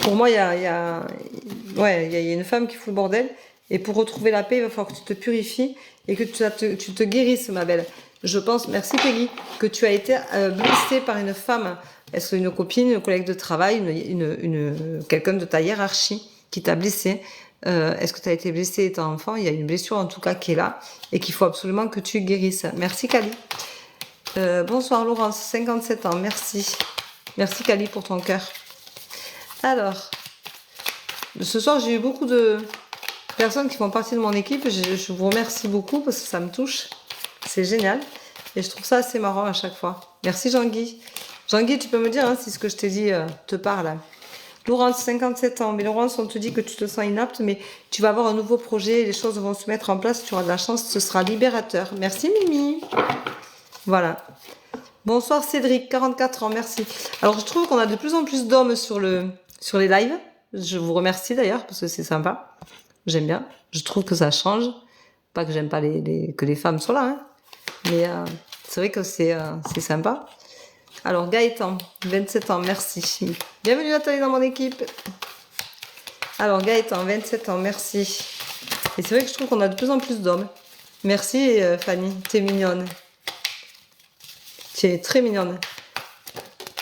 Pour moi, il y a une femme qui fout le bordel. Et pour retrouver la paix, il va falloir que tu te purifies et que tu te guérisses, ma belle. Je pense, merci Peggy, que tu as été blessée par une femme. Est-ce qu'une copine, une collègue de travail, quelqu'un de ta hiérarchie qui t'a blessée? Est-ce que tu as été blessée étant enfant? Il y a une blessure en tout cas qui est là et qu'il faut absolument que tu guérisses. Merci Kali. Bonsoir Laurence, 57 ans, merci. Merci Kali pour ton cœur. Alors, ce soir j'ai eu beaucoup de personnes qui font partie de mon équipe. Je vous remercie beaucoup parce que ça me touche. C'est génial. Et je trouve ça assez marrant à chaque fois. Merci Jean-Guy. Jean-Guy, tu peux me dire si ce que je t'ai dit te parle. Laurence, 57 ans. Mais Laurence, on te dit que tu te sens inapte, mais tu vas avoir un nouveau projet, les choses vont se mettre en place, tu auras de la chance, ce sera libérateur. Merci Mimi. Voilà. Bonsoir Cédric, 44 ans, merci. Alors je trouve qu'on a de plus en plus d'hommes sur les lives. Je vous remercie d'ailleurs, parce que c'est sympa. J'aime bien. Je trouve que ça change. Pas que j'aime pas que les femmes soient là, hein. Mais c'est vrai que c'est sympa. Alors Gaëtan, 27 ans, merci. Bienvenue Nathalie dans mon équipe. Alors Gaëtan, 27 ans, merci. Et c'est vrai que je trouve qu'on a de plus en plus d'hommes. Merci Fanny, t'es mignonne. Tu es très mignonne.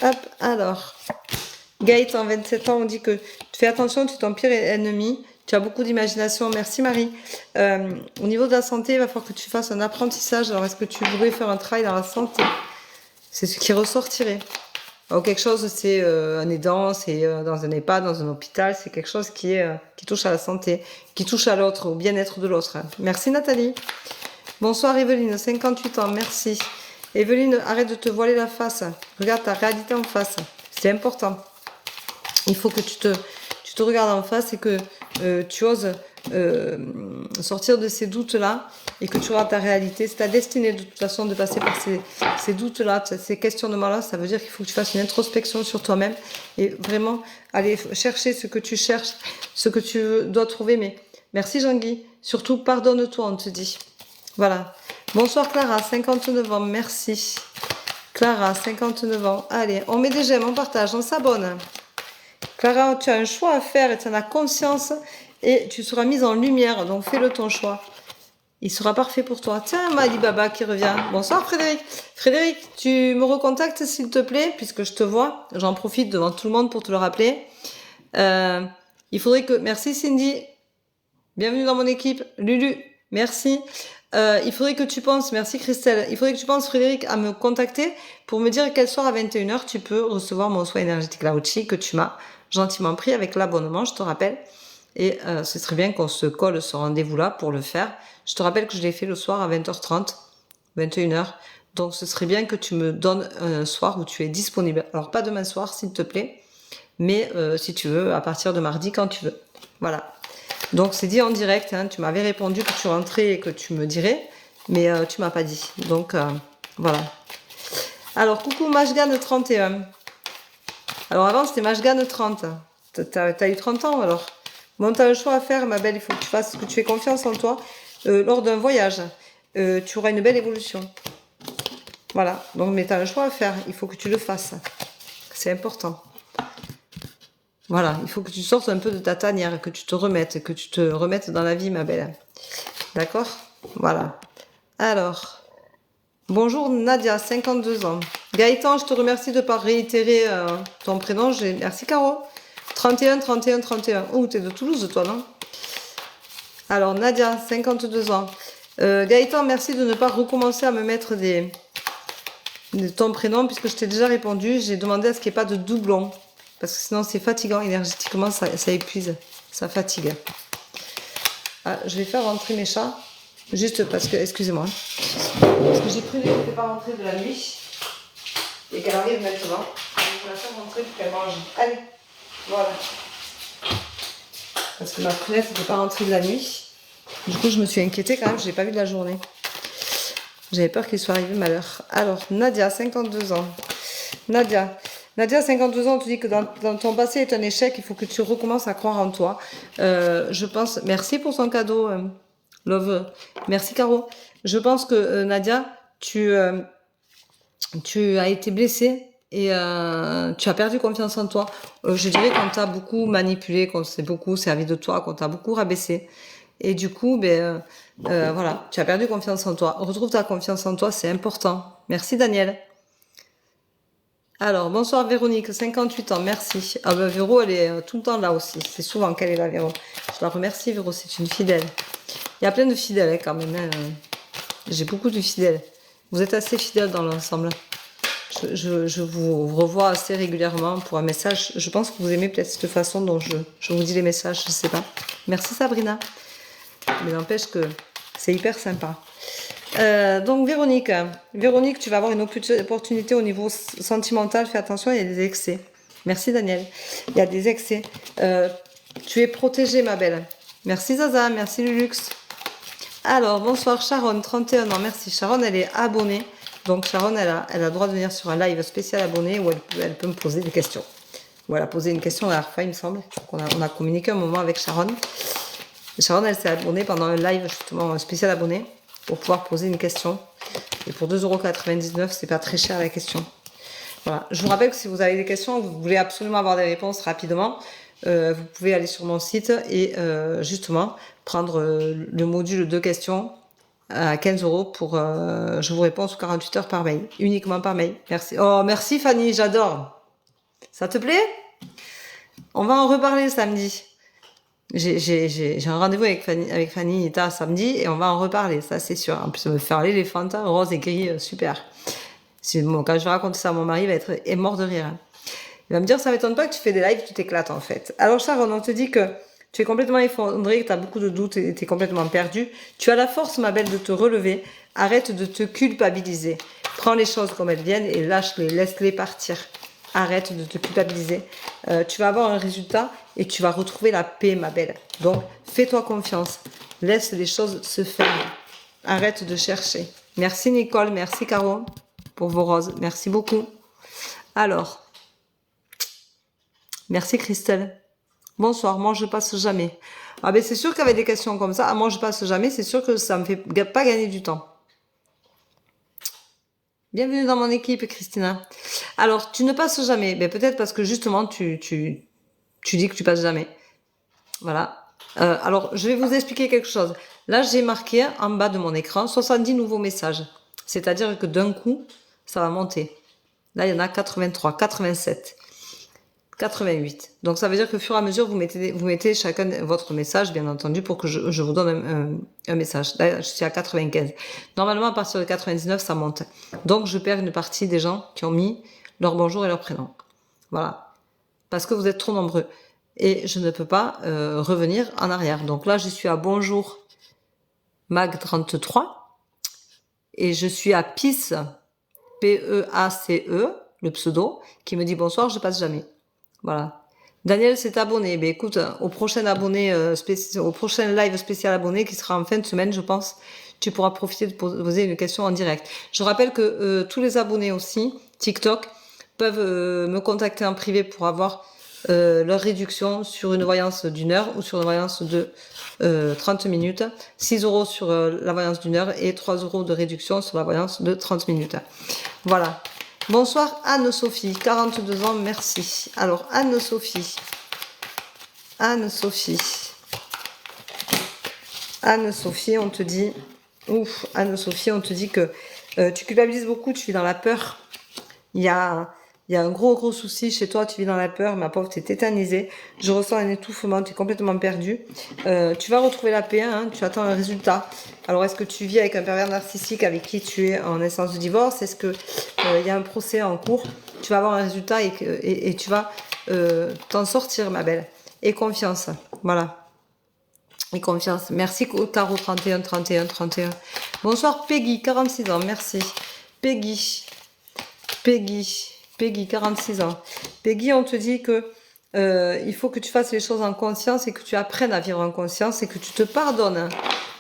Hop, alors. Gaëtan, 27 ans, on dit que tu fais attention, tu es ton pire ennemi. Tu as beaucoup d'imagination. Merci Marie. Au niveau de la santé, il va falloir que tu fasses un apprentissage. Alors, est-ce que tu voudrais faire un travail dans la santé? C'est ce qui ressortirait. Alors, quelque chose, c'est un aidant, c'est dans un EHPAD, dans un hôpital, c'est quelque chose qui touche à la santé, qui touche à l'autre, au bien-être de l'autre. Merci Nathalie. Bonsoir Evelyne, 58 ans, merci. Evelyne, arrête de te voiler la face. Regarde ta réalité en face. C'est important. Il faut que tu te regardes en face et que tu oses sortir de ces doutes-là et que tu regardes ta réalité. C'est ta destinée de toute façon de passer par ces doutes-là, ces questionnements-là. Ça veut dire qu'il faut que tu fasses une introspection sur toi-même et vraiment aller chercher ce que tu cherches, ce que tu dois trouver. Mais merci Jean-Guy. Surtout, pardonne-toi, on te dit. Voilà. Bonsoir Clara, 59 ans, merci. Clara, 59 ans. Allez, on met des j'aime, on partage, on s'abonne. Clara, tu as un choix à faire et tu en as conscience et tu seras mise en lumière, donc fais-le ton choix. Il sera parfait pour toi. Tiens, Mali Baba qui revient. Bonsoir Frédéric. Frédéric, tu me recontactes s'il te plaît, puisque je te vois. J'en profite devant tout le monde pour te le rappeler. Il faudrait que... Merci Cindy. Bienvenue dans mon équipe. Lulu, merci. Il faudrait que tu penses, merci Christelle, il faudrait que tu penses Frédéric à me contacter pour me dire quel soir à 21h tu peux recevoir mon soin énergétique Laochi que tu m'as gentiment pris avec l'abonnement, je te rappelle. Et ce serait bien qu'on se colle ce rendez-vous-là pour le faire. Je te rappelle que je l'ai fait le soir à 20h30, 21h. Donc ce serait bien que tu me donnes un soir où tu es disponible. Alors pas demain soir s'il te plaît, mais si tu veux, à partir de mardi quand tu veux. Voilà. Donc c'est dit en direct, hein, tu m'avais répondu que tu rentrais et que tu me dirais, mais tu m'as pas dit. Donc voilà. Alors coucou Mashgan 31. Alors avant c'était Mashgan 30. T'as eu 30 ans alors. Bon, t'as un choix à faire ma belle, il faut que tu fasses, que tu aies confiance en toi. Lors d'un voyage, tu auras une belle évolution. Voilà, donc mais t'as un choix à faire, il faut que tu le fasses. C'est important. Voilà, il faut que tu sortes un peu de ta tanière, que tu te remettes dans la vie, ma belle. D'accord? Voilà. Alors, bonjour Nadia, 52 ans. Gaëtan, je te remercie de ne pas réitérer ton prénom. Merci Caro. 31, 31, 31. Oh, t'es de Toulouse, toi, non? Alors, Nadia, 52 ans. Gaëtan, merci de ne pas recommencer à me mettre ton prénom, puisque je t'ai déjà répondu. J'ai demandé à ce qu'il n'y ait pas de doublon. Parce que sinon, c'est fatigant énergétiquement, ça épuise, ça fatigue. Ah, je vais faire rentrer mes chats, juste parce que, excusez-moi, parce que j'ai prévu qu'elle n'était pas rentrée de la nuit et qu'elle arrive maintenant. Je vais la faire rentrer pour qu'elle mange. Allez, voilà. Parce que ma prunette n'était pas rentrée de la nuit. Du coup, je me suis inquiétée quand même, je ne l'ai pas vue de la journée. J'avais peur qu'il soit arrivé malheur. Alors, Nadia, 52 ans. Nadia, 52 ans, on te dit que dans ton passé est un échec, il faut que tu recommences à croire en toi. Je pense, merci pour son cadeau, Love. Merci Caro. Je pense que Nadia, tu as été blessée et tu as perdu confiance en toi. Je dirais qu'on t'a beaucoup manipulé, qu'on s'est beaucoup servi de toi, qu'on t'a beaucoup rabaissé. Et du coup, voilà, tu as perdu confiance en toi. Retrouve ta confiance en toi, c'est important. Merci Daniel. Alors, bonsoir Véronique, 58 ans, merci. Ah ben Véro, elle est tout le temps là aussi. C'est souvent qu'elle est là, Véro. Je la remercie, Véro, c'est une fidèle. Il y a plein de fidèles quand même. Hein. J'ai beaucoup de fidèles. Vous êtes assez fidèles dans l'ensemble. Je vous revois assez régulièrement pour un message. Je pense que vous aimez peut-être cette façon dont je vous dis les messages, je sais pas. Merci Sabrina. Mais n'empêche que c'est hyper sympa. Donc Véronique, tu vas avoir une opportunité au niveau sentimental. Fais attention, il y a des excès. Merci Daniel. Il y a des excès. Tu es protégée, ma belle. Merci Zaza, merci Lulux. Alors, bonsoir Sharon, 31 ans. Merci. Sharon, elle est abonnée. Donc Sharon, elle a le droit de venir sur un live spécial abonné où elle peut me poser des questions. Ou elle a posé une question la dernière fois, il me semble. On a communiqué un moment avec Sharon. Sharon, elle s'est abonnée pendant un live justement spécial abonné pour pouvoir poser une question. Et pour 2,99 €, c'est pas très cher la question. Voilà. Je vous rappelle que si vous avez des questions, vous voulez absolument avoir des réponses rapidement, vous pouvez aller sur mon site et justement prendre le module de questions à 15 € pour je vous réponds sous 48 heures par mail, uniquement par mail. Merci. Oh, merci Fanny, j'adore. Ça te plaît? On va en reparler samedi. J'ai un rendez-vous avec Fanny Ita samedi et on va en reparler, ça c'est sûr. En plus, on va faire l'éléphant rose et gris, super. Bon, quand je vais raconter ça à mon mari, il est mort de rire. Hein. Il va me dire, ça m'étonne pas que tu fais des lives, tu t'éclates en fait. Alors Sharon, on te dit que tu es complètement effondré, que tu as beaucoup de doutes et tu es complètement perdu. Tu as la force, ma belle, de te relever. Arrête de te culpabiliser. Prends les choses comme elles viennent et lâche-les, laisse-les partir. Arrête de te culpabiliser. Tu vas avoir un résultat et tu vas retrouver la paix, ma belle. Donc, fais-toi confiance. Laisse les choses se faire. Arrête de chercher. Merci Nicole, merci Caro pour vos roses. Merci beaucoup. Alors, merci Christelle. Bonsoir, moi je passe jamais. Ah ben c'est sûr qu'avec des questions comme ça, moi je passe jamais, c'est sûr que ça me fait pas gagner du temps. Bienvenue dans mon équipe, Christina. Alors, tu ne passes jamais. Ben peut-être parce que justement, tu dis que tu passes jamais. Voilà. Alors, je vais vous expliquer quelque chose. Là, j'ai marqué en bas de mon écran 70 nouveaux messages. C'est-à-dire que d'un coup, ça va monter. Là, il y en a 83, 87. 88. Donc ça veut dire que au fur et à mesure, vous mettez chacun votre message, bien entendu, pour que je vous donne un message. Là, je suis à 95. Normalement, à partir de 99, ça monte. Donc je perds une partie des gens qui ont mis leur bonjour et leur prénom. Voilà. Parce que vous êtes trop nombreux. Et je ne peux pas revenir en arrière. Donc là, je suis à bonjour Mag33. Et je suis à PICE, P-E-A-C-E, le pseudo, qui me dit bonsoir, je passe jamais. Voilà. Daniel s'est abonné. Ben écoute, au prochain au prochain live spécial abonné qui sera en fin de semaine, je pense, tu pourras profiter de poser une question en direct. Je rappelle que tous les abonnés aussi, TikTok, peuvent me contacter en privé pour avoir leur réduction sur une voyance d'1 heure ou sur une voyance de 30 minutes. 6 € sur la voyance d'1 heure et 3 € de réduction sur la voyance de 30 minutes. Voilà. Bonsoir Anne-Sophie, 42 ans, merci. Alors Anne-Sophie, on te dit, Anne-Sophie, on te dit que tu culpabilises beaucoup, tu vis dans la peur. Il y a un gros souci chez toi, tu vis dans la peur, ma pauvre, t'es tétanisée. Je ressens un étouffement, tu es complètement perdu. Tu vas retrouver la paix, hein, tu attends un résultat. Alors, est-ce que tu vis avec un pervers narcissique avec qui tu es en instance de divorce? Est-ce que il y a un procès en cours? Tu vas avoir un résultat et tu vas t'en sortir, ma belle. Et confiance, voilà. Et confiance. Merci Tarot 31. Bonsoir Peggy, 46 ans, merci. Peggy, 46 ans. Peggy, on te dit que il faut que tu fasses les choses en conscience et que tu apprennes à vivre en conscience et que tu te pardonnes.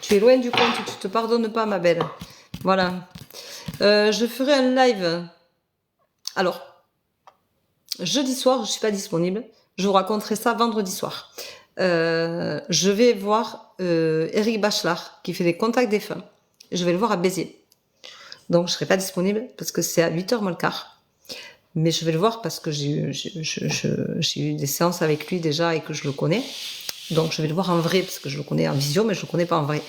Tu es loin du compte, tu te pardonnes pas, ma belle. Voilà. Je ferai un live. Alors, jeudi soir, je suis pas disponible. Je vous raconterai ça vendredi soir. Je vais voir Eric Bachelard qui fait des contacts défunts. Je vais le voir à Béziers. Donc, je serai pas disponible parce que c'est à 8h moins le quart. Mais je vais le voir parce que j'ai eu des séances avec lui déjà et que je le connais. Donc, je vais le voir en vrai parce que je le connais en visio, mais je le connais pas en vrai.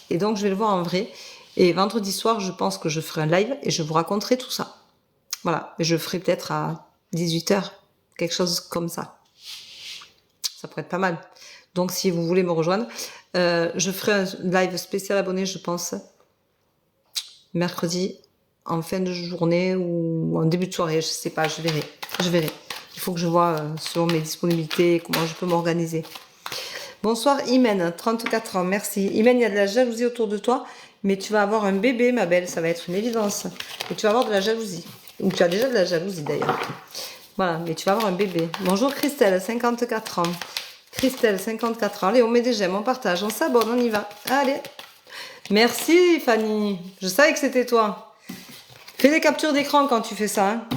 Et donc, je vais le voir en vrai. Et vendredi soir, je pense que je ferai un live et je vous raconterai tout ça. Voilà. Et je ferai peut-être à 18h, quelque chose comme ça. Ça pourrait être pas mal. Donc, si vous voulez me rejoindre, je ferai un live spécial abonné, je pense, mercredi, en fin de journée ou en début de soirée, je sais pas, je verrai. Il faut que je vois selon mes disponibilités, comment je peux m'organiser. Bonsoir Imen, 34 ans, merci. Imen, il y a de la jalousie autour de toi, mais tu vas avoir un bébé, ma belle, ça va être une évidence. Et tu vas avoir de la jalousie. Ou tu as déjà de la jalousie d'ailleurs. Voilà, mais tu vas avoir un bébé. Bonjour Christelle, 54 ans. Christelle, 54 ans. Allez, on met des j'aime, on partage, on s'abonne, on y va. Allez. Merci Fanny. Je savais que c'était toi. Fais des captures d'écran quand tu fais ça. Hein.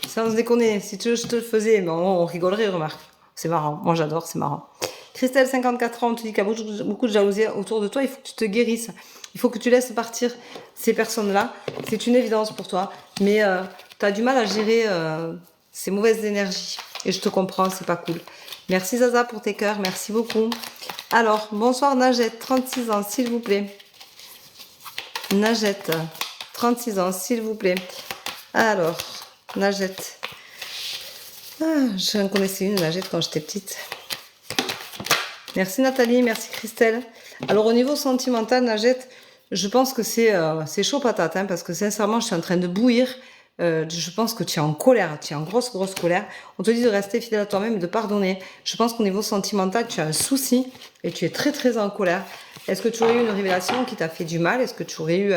Sans déconner. Si tu veux, je te le faisais. Mais on rigolerait, remarque. C'est marrant. Moi, j'adore, c'est marrant. Christelle, 54 ans, on te dit qu'il y a beaucoup de jalousie autour de toi. Il faut que tu te guérisses. Il faut que tu laisses partir ces personnes-là. C'est une évidence pour toi. Mais tu as du mal à gérer ces mauvaises énergies. Et je te comprends, c'est pas cool. Merci Zaza pour tes cœurs. Merci beaucoup. Alors, bonsoir Najette, 36 ans, s'il vous plaît. Najette, 36 ans, s'il vous plaît. Alors, Najette. J'en connaissais une, Najette, quand j'étais petite. Merci Nathalie, merci Christelle. Alors, au niveau sentimental, Najette, je pense que c'est chaud patate, hein, parce que sincèrement, je suis en train de bouillir. Je pense que tu es en colère, tu es en grosse colère. On te dit de rester fidèle à toi-même et de pardonner. Je pense qu'au niveau sentimental, tu as un souci et tu es très en colère. Est-ce que tu aurais eu une révélation qui t'a fait du mal? Est-ce que tu aurais eu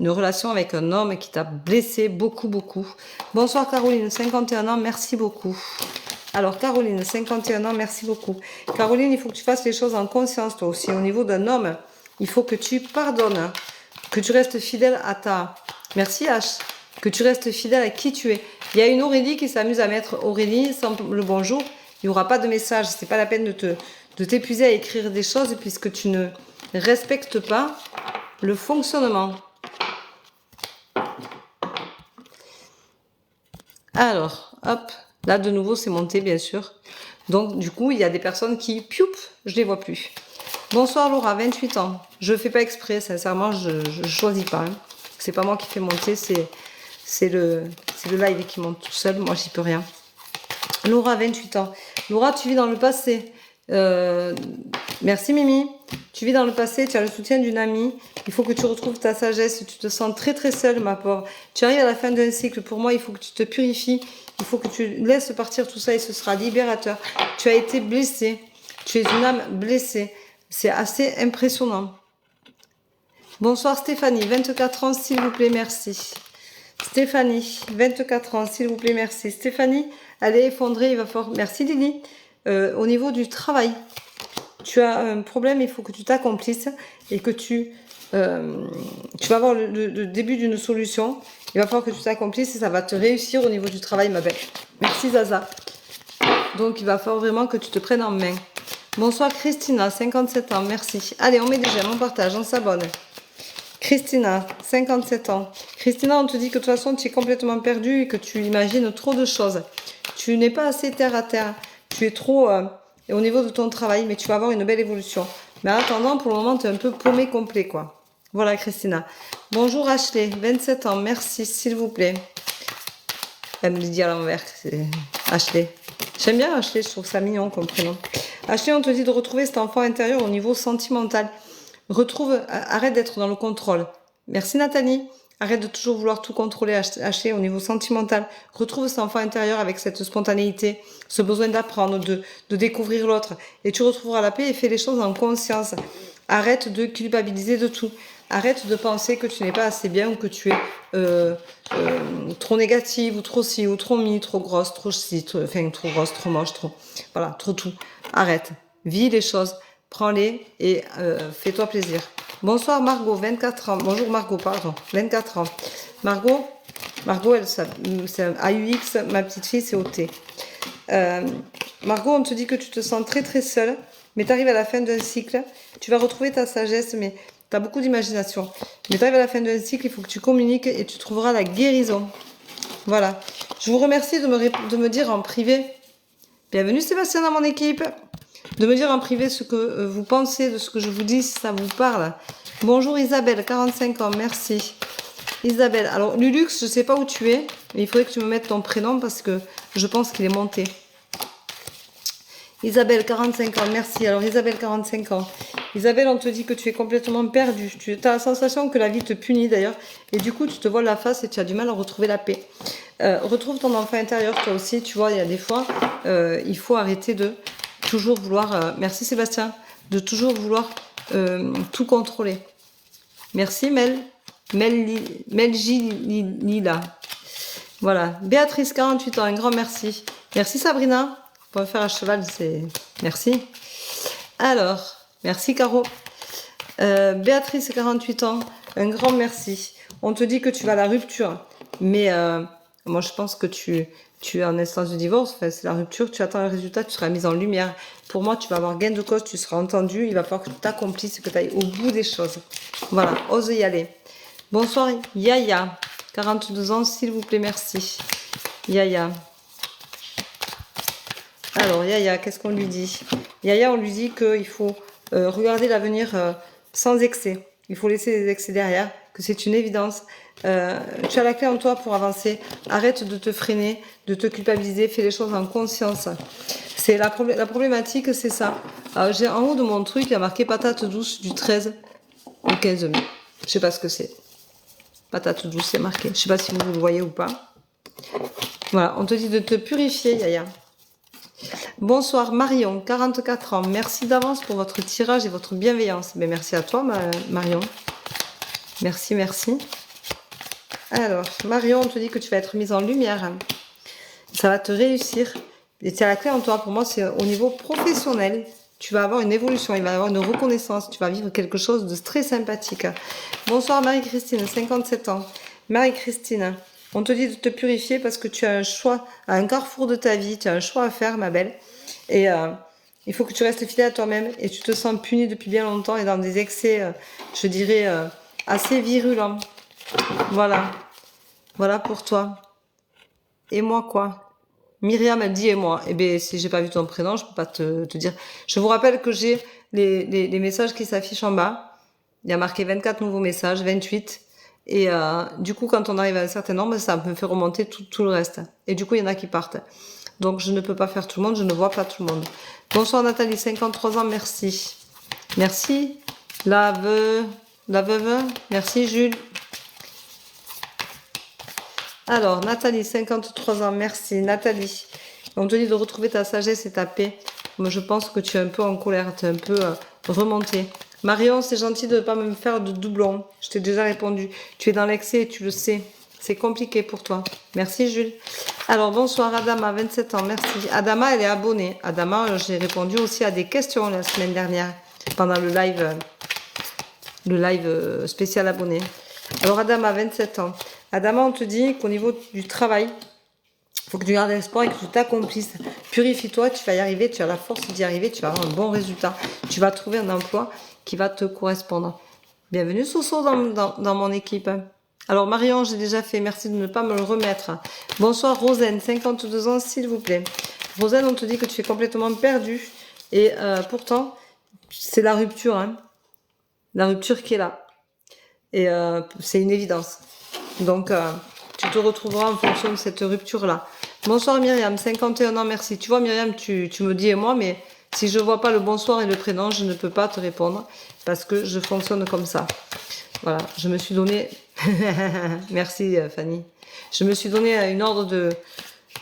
une relation avec un homme qui t'a blessé beaucoup? Bonsoir Caroline, 51 ans, merci beaucoup. Alors Caroline, 51 ans, merci beaucoup. Caroline, il faut que tu fasses les choses en conscience toi aussi. Au niveau d'un homme, il faut que tu pardonnes, que tu restes fidèle à ta... Merci H. Que tu restes fidèle à qui tu es. Il y a une Aurélie qui s'amuse à mettre Aurélie sans le bonjour. Il n'y aura pas de message. C'est pas la peine de t'épuiser à écrire des choses puisque tu ne respectes pas le fonctionnement. Alors, hop, là de nouveau c'est monté bien sûr. Donc du coup il y a des personnes qui, pioup, je les vois plus. Bonsoir Laura, 28 ans. Je fais pas exprès, sincèrement, je choisis pas. Hein. C'est pas moi qui fais monter, c'est le live qui monte tout seul, moi j'y peux rien. Laura, 28 ans. Laura, tu vis dans le passé. Merci Mimi. Tu vis dans le passé, tu as le soutien d'une amie. Il faut que tu retrouves ta sagesse. Tu te sens très seule, ma pauvre. Tu arrives à la fin d'un cycle. Pour moi, il faut que tu te purifies. Il faut que tu laisses partir tout ça et ce sera libérateur. Tu as été blessée. Tu es une âme blessée. C'est assez impressionnant. Bonsoir Stéphanie, 24 ans, s'il vous plaît, merci. Stéphanie, 24 ans, s'il vous plaît, merci. Stéphanie, elle est effondrée, il va falloir... Merci Lily. Au niveau du travail, tu as un problème, il faut que tu t'accomplisses et que tu vas avoir le début d'une solution. Il va falloir que tu t'accomplisses et ça va te réussir au niveau du travail, ma belle. Merci Zaza. Donc, il va falloir vraiment que tu te prennes en main. Bonsoir Christina, 57 ans, merci. Allez, on met des j'aime, on partage, on s'abonne. Christina, 57 ans. Christina, on te dit que de toute façon, tu es complètement perdue et que tu imagines trop de choses. Tu n'es pas assez terre à terre. Tu es trop au niveau de ton travail, mais tu vas avoir une belle évolution. Mais en attendant, pour le moment, tu es un peu paumé complet, quoi. Voilà, Christina. Bonjour Ashley, 27 ans, merci, s'il vous plaît. Elle me le dit à l'envers, c'est Ashley. J'aime bien Ashley, je trouve ça mignon comme prénom. Ashley, on te dit de retrouver cet enfant intérieur au niveau sentimental. Arrête d'être dans le contrôle. Merci Nathalie. Arrête de toujours vouloir tout contrôler, Ashley, au niveau sentimental. Retrouve cet enfant intérieur avec cette spontanéité, ce besoin d'apprendre, de découvrir l'autre. Et tu retrouveras la paix et fais les choses en conscience. Arrête de culpabiliser de tout. Arrête de penser que tu n'es pas assez bien ou que tu es trop négative ou trop ci ou trop mi, trop grosse, trop ci, trop grosse, trop moche, voilà, trop tout. Arrête. Vis les choses. Prends-les et fais-toi plaisir. Bonsoir Margot, 24 ans. Bonjour Margot, pardon, 24 ans. Margot, c'est un AUX, ma petite fille, c'est OT. Margot, on te dit que tu te sens très seule, mais tu arrives à la fin d'un cycle. Tu vas retrouver ta sagesse, mais tu as beaucoup d'imagination. Mais tu arrives à la fin d'un cycle, il faut que tu communiques et tu trouveras la guérison. Voilà. Je vous remercie de me dire en privé. Bienvenue Sébastien dans mon équipe. De me dire en privé ce que vous pensez de ce que je vous dis, si ça vous parle. Bonjour Isabelle, 45 ans, merci. Isabelle, alors Lulux, je ne sais pas où tu es, mais il faudrait que tu me mettes ton prénom parce que je pense qu'il est monté. Isabelle, 45 ans, merci. Alors Isabelle, 45 ans. Isabelle, on te dit que tu es complètement perdue. Tu as la sensation que la vie te punit d'ailleurs. Et du coup, tu te voiles la face et tu as du mal à retrouver la paix. Retrouve ton enfant intérieur, toi aussi. Tu vois, il y a des fois, il faut arrêter de toujours vouloir... merci Sébastien. De toujours vouloir tout contrôler. Merci Melgilila. Voilà. Béatrice, 48 ans, un grand merci. Merci Sabrina. Pour me faire à cheval, c'est... Merci. Alors, merci Caro. Béatrice, 48 ans, un grand merci. On te dit que tu vas à la rupture, mais moi je pense que tu es en instance de divorce, enfin, c'est la rupture, tu attends le résultat, tu seras mise en lumière. Pour moi, tu vas avoir gain de cause, tu seras entendu, il va falloir que tu t'accomplisses, que tu ailles au bout des choses. Voilà, ose y aller. Bonsoir Yaya, 42 ans, s'il vous plaît, merci. Yaya. Alors, Yaya, qu'est-ce qu'on lui dit? Yaya, on lui dit qu'il faut regarder l'avenir sans excès. Il faut laisser les excès derrière, que c'est une évidence. Tu as la clé en toi pour avancer. Arrête de te freiner, de te culpabiliser. Fais les choses en conscience. C'est la problématique, c'est ça. J'ai en haut de mon truc, il y a marqué patate douce du 13 au 15 mai. Je sais pas ce que c'est. Patate douce, c'est marqué. Je sais pas si vous le voyez ou pas. Voilà, on te dit de te purifier, Yaya. Bonsoir Marion, 44 ans. Merci d'avance pour votre tirage et votre bienveillance. Mais merci à toi, Marion. Merci, merci. Alors, Marion, on te dit que tu vas être mise en lumière. Ça va te réussir. Et c'est la clé en toi. Pour moi, c'est au niveau professionnel. Tu vas avoir une évolution, il va y avoir une reconnaissance. Tu vas vivre quelque chose de très sympathique. Bonsoir Marie-Christine, 57 ans. Marie-Christine, on te dit de te purifier parce que tu as un choix à un carrefour de ta vie. Tu as un choix à faire, ma belle. Et il faut que tu restes fidèle à toi-même. Et tu te sens punie depuis bien longtemps et dans des excès, je dirais, assez virulents. Voilà. Voilà pour toi. Et moi, quoi? Myriam, elle dit et moi. Eh bien, si j'ai pas vu ton prénom, je peux pas te dire. Je vous rappelle que j'ai les messages qui s'affichent en bas. Il y a marqué 24 nouveaux messages, 28. Et du coup, quand on arrive à un certain nombre, ça me fait remonter tout le reste. Et du coup, il y en a qui partent. Donc, je ne peux pas faire tout le monde, je ne vois pas tout le monde. Bonsoir Nathalie, 53 ans, merci. Merci. La veuve. Merci Jules. Alors, Nathalie, 53 ans, merci. Nathalie, on te dit de retrouver ta sagesse et ta paix. Moi, je pense que tu es un peu en colère, tu es un peu remontée. Marion, c'est gentil de ne pas me faire de doublons. Je t'ai déjà répondu. Tu es dans l'excès et tu le sais. C'est compliqué pour toi. Merci, Jules. Alors, bonsoir, Adama, 27 ans, merci. Adama, elle est abonnée. Adama, j'ai répondu aussi à des questions la semaine dernière, pendant le live spécial abonné. Alors, Adama, 27 ans. Adama, on te dit qu'au niveau du travail, il faut que tu gardes espoir et que tu t'accomplisses. Purifie-toi, tu vas y arriver, tu as la force d'y arriver, tu vas avoir un bon résultat. Tu vas trouver un emploi qui va te correspondre. Bienvenue, Soso, dans mon équipe. Alors, Marion, j'ai déjà fait, merci de ne pas me le remettre. Bonsoir, Rosane, 52 ans, s'il vous plaît. Rosane, on te dit que tu es complètement perdue. Et pourtant, c'est la rupture, hein. La rupture qui est là. Et c'est une évidence. Donc, tu te retrouveras en fonction de cette rupture-là. Bonsoir Myriam, 51 ans, merci. Tu vois Myriam, tu me dis et moi, mais si je vois pas le bonsoir et le prénom, je ne peux pas te répondre parce que je fonctionne comme ça. Voilà, je me suis donné... merci Fanny. Je me suis donné une ordre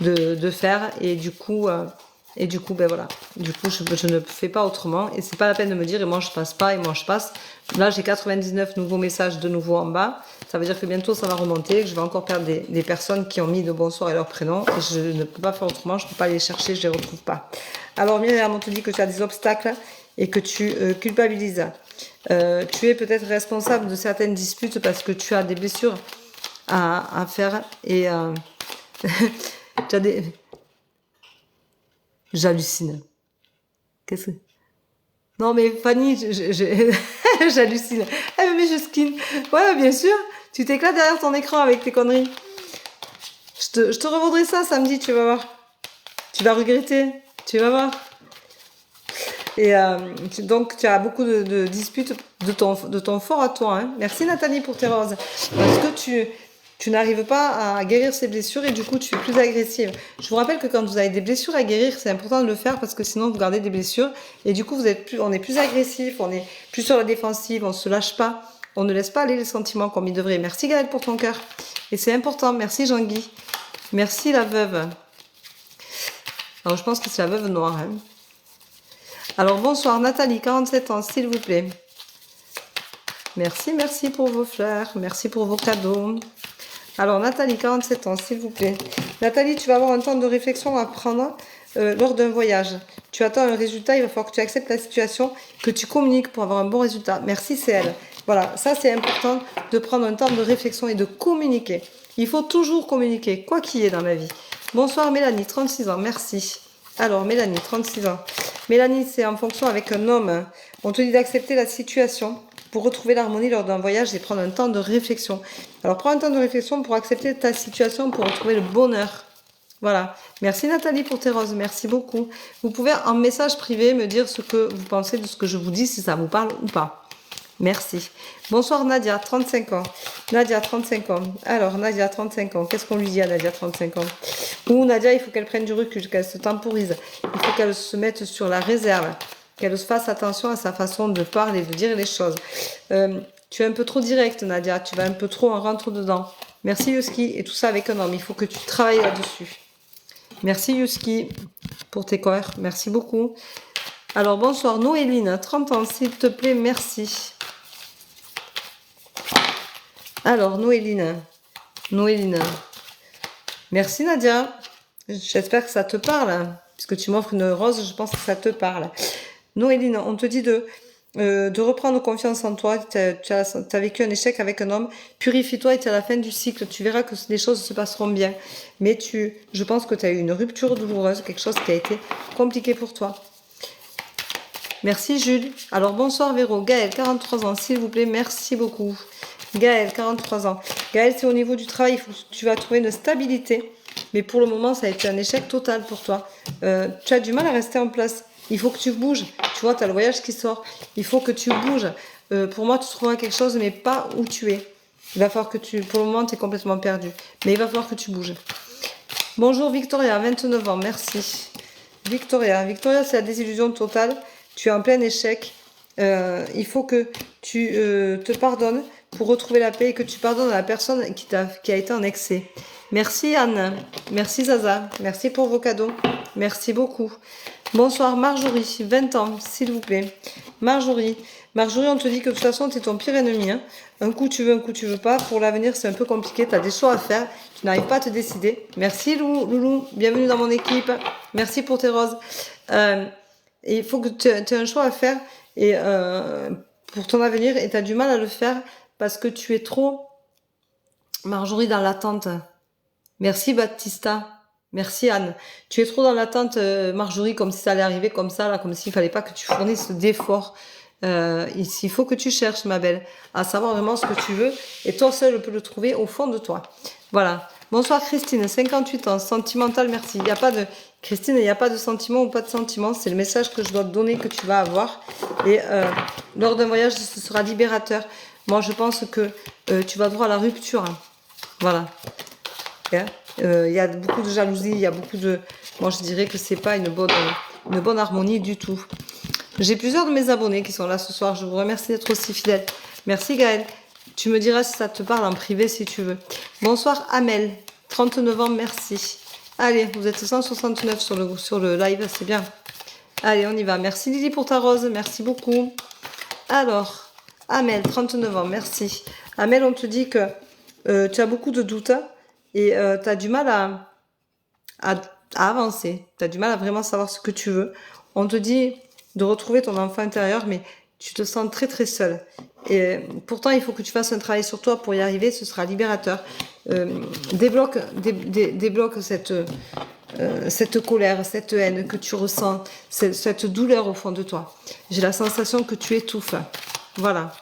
de faire et du coup, ben voilà. Du coup, je ne fais pas autrement et c'est pas la peine de me dire et moi je passe pas et moi je passe. Là, j'ai 99 nouveaux messages de nouveau en bas. Ça veut dire que bientôt ça va remonter, que je vais encore perdre des personnes qui ont mis le bonsoir et leur prénom et je ne peux pas faire autrement, je ne peux pas les chercher, je ne les retrouve pas. Alors Myriam, on te dit que tu as des obstacles et que tu culpabilises. Tu es peut-être responsable de certaines disputes parce que tu as des blessures à faire et tu as des... J'hallucine. Qu'est-ce que... Non mais Fanny, j'hallucine. Elle me met je skin. Ouais, bien sûr. Tu t'éclates derrière ton écran avec tes conneries. Je te revendrai ça samedi, tu vas voir. Tu vas regretter. Tu vas voir. Et donc, tu as beaucoup de disputes de ton fort à toi. Hein. Merci Nathalie pour tes roses. Parce que tu n'arrives pas à guérir ces blessures et du coup, tu es plus agressive. Je vous rappelle que quand vous avez des blessures à guérir, c'est important de le faire parce que sinon, vous gardez des blessures. Et du coup, on est plus agressif, on est plus sur la défensive, on se lâche pas. On ne laisse pas aller les sentiments comme il devrait. Merci Gaëlle pour ton cœur. Et c'est important. Merci Jean-Guy. Merci la veuve. Alors, je pense que c'est la veuve noire. Hein. Alors, bonsoir Nathalie, 47 ans, s'il vous plaît. Merci pour vos fleurs. Merci pour vos cadeaux. Alors, Nathalie, 47 ans, s'il vous plaît. Nathalie, tu vas avoir un temps de réflexion à prendre lors d'un voyage. Tu attends un résultat, il va falloir que tu acceptes la situation, que tu communiques pour avoir un bon résultat. Merci, c'est elle. Voilà, ça c'est important de prendre un temps de réflexion et de communiquer. Il faut toujours communiquer, quoi qu'il y ait dans la vie. Bonsoir Mélanie, 36 ans, merci. Alors, Mélanie, 36 ans. Mélanie, c'est en fonction avec un homme. On te dit d'accepter la situation pour retrouver l'harmonie lors d'un voyage et prendre un temps de réflexion. Alors, prends un temps de réflexion pour accepter ta situation, pour retrouver le bonheur. Voilà. Merci Nathalie pour tes roses. Merci beaucoup. Vous pouvez en message privé me dire ce que vous pensez de ce que je vous dis, si ça vous parle ou pas. Merci. Bonsoir Nadia, 35 ans. Nadia, 35 ans. Alors, Nadia, 35 ans. Qu'est-ce qu'on lui dit à Nadia, 35 ans? Ou Nadia, il faut qu'elle prenne du recul, qu'elle se temporise. Il faut qu'elle se mette sur la réserve. Qu'elle fasse attention à sa façon de parler, de dire les choses. Tu es un peu trop direct, Nadia. Tu vas un peu trop en rentre dedans. Merci, Yuski. Et tout ça avec un homme. Il faut que tu travailles là-dessus. Merci, Yuski, pour tes cœurs. Merci beaucoup. Alors, bonsoir, Noéline. 30 ans, s'il te plaît, merci. Alors, Noéline. Merci, Nadia. J'espère que ça te parle. Puisque tu m'offres une rose, je pense que ça te parle. Noéline, on te dit de reprendre confiance en toi. Tu as vécu un échec avec un homme. Purifie-toi et tu es à la fin du cycle. Tu verras que les choses se passeront bien. Mais je pense que tu as eu une rupture douloureuse, quelque chose qui a été compliqué pour toi. Merci Jules. Alors bonsoir Véro. Gaël, 43 ans, s'il vous plaît, merci beaucoup. Gaël, 43 ans. Gaël, c'est au niveau du travail, il faut que tu vas trouver une stabilité. Mais pour le moment, ça a été un échec total pour toi. Tu as du mal à rester en place. Il faut que tu bouges. Tu vois, tu as le voyage qui sort. Il faut que tu bouges. Pour moi, tu trouveras quelque chose, mais pas où tu es. Il va falloir que pour le moment, tu es complètement perdu. Mais il va falloir que tu bouges. Bonjour Victoria, 29 ans, merci. Victoria, c'est la désillusion totale. Tu es en plein échec. Il faut que tu te pardonnes pour retrouver la paix et que tu pardonnes à la personne qui a été en excès. Merci Anne, merci Zaza, merci pour vos cadeaux, merci beaucoup. Bonsoir Marjorie, 20 ans, s'il vous plaît. Marjorie, on te dit que de toute façon, tu es ton pire ennemi. Hein. Un coup tu veux, un coup tu veux pas. Pour l'avenir, c'est un peu compliqué, tu as des choix à faire, tu n'arrives pas à te décider. Merci Loulou, bienvenue dans mon équipe, merci pour tes roses. Et il faut que tu aies un choix à faire et pour ton avenir et tu as du mal à le faire parce que tu es trop, Marjorie, dans l'attente. Merci Baptista. Merci Anne. Tu es trop dans l'attente, Marjorie, comme si ça allait arriver comme ça, là, comme s'il fallait pas que tu fournisses d'efforts. Il faut que tu cherches, ma belle, à savoir vraiment ce que tu veux. Et toi seul peux le trouver au fond de toi. Voilà. Bonsoir Christine, 58 ans, sentimentale, merci. Il n'y a pas de... Christine, il n'y a pas de sentiment ou pas de sentiment. C'est le message que je dois te donner, que tu vas avoir. Et lors d'un voyage, ce sera libérateur. Moi, je pense que tu vas droit à la rupture. Hein. Voilà. Il y a beaucoup de jalousie, il y a beaucoup de... Moi, je dirais que c'est pas une bonne harmonie du tout. J'ai plusieurs de mes abonnés qui sont là ce soir. Je vous remercie d'être aussi fidèles. Merci Gaëlle. Tu me diras si ça te parle en privé si tu veux. Bonsoir Amel, 39 ans, merci. Allez, vous êtes 169 sur le live, c'est bien. Allez, on y va. Merci Lily pour ta rose, merci beaucoup. Alors, Amel, 39 ans, merci. Amel, on te dit que tu as beaucoup de doutes et tu as du mal à avancer. Tu as du mal à vraiment savoir ce que tu veux. On te dit de retrouver ton enfant intérieur, mais tu te sens très très seule. Et pourtant, il faut que tu fasses un travail sur toi pour y arriver, ce sera libérateur. Débloque cette colère, cette haine que tu ressens, cette douleur au fond de toi. J'ai la sensation que tu étouffes. Voilà.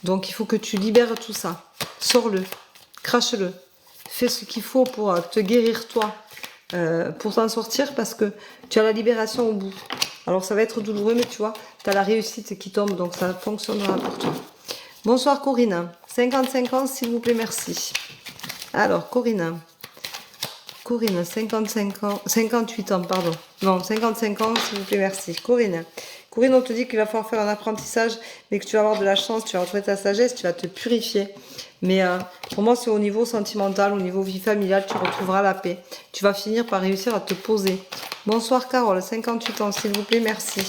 Donc, il faut que tu libères tout ça. Sors-le, crache-le. Fais ce qu'il faut pour te guérir toi, pour t'en sortir, parce que tu as la libération au bout. Alors, ça va être douloureux, mais tu vois, tu as la réussite qui tombe, donc ça fonctionnera pour toi. Bonsoir Corinne, 55 ans, s'il vous plaît, merci. Alors, Corinne, 55 ans, 58 ans, pardon. Non, 55 ans, s'il vous plaît, merci. Corinne, on te dit qu'il va falloir faire un apprentissage, mais que tu vas avoir de la chance, tu vas retrouver ta sagesse, tu vas te purifier. Mais pour moi, c'est au niveau sentimental, au niveau vie familiale, tu retrouveras la paix. Tu vas finir par réussir à te poser. Bonsoir Carole, 58 ans, s'il vous plaît, merci.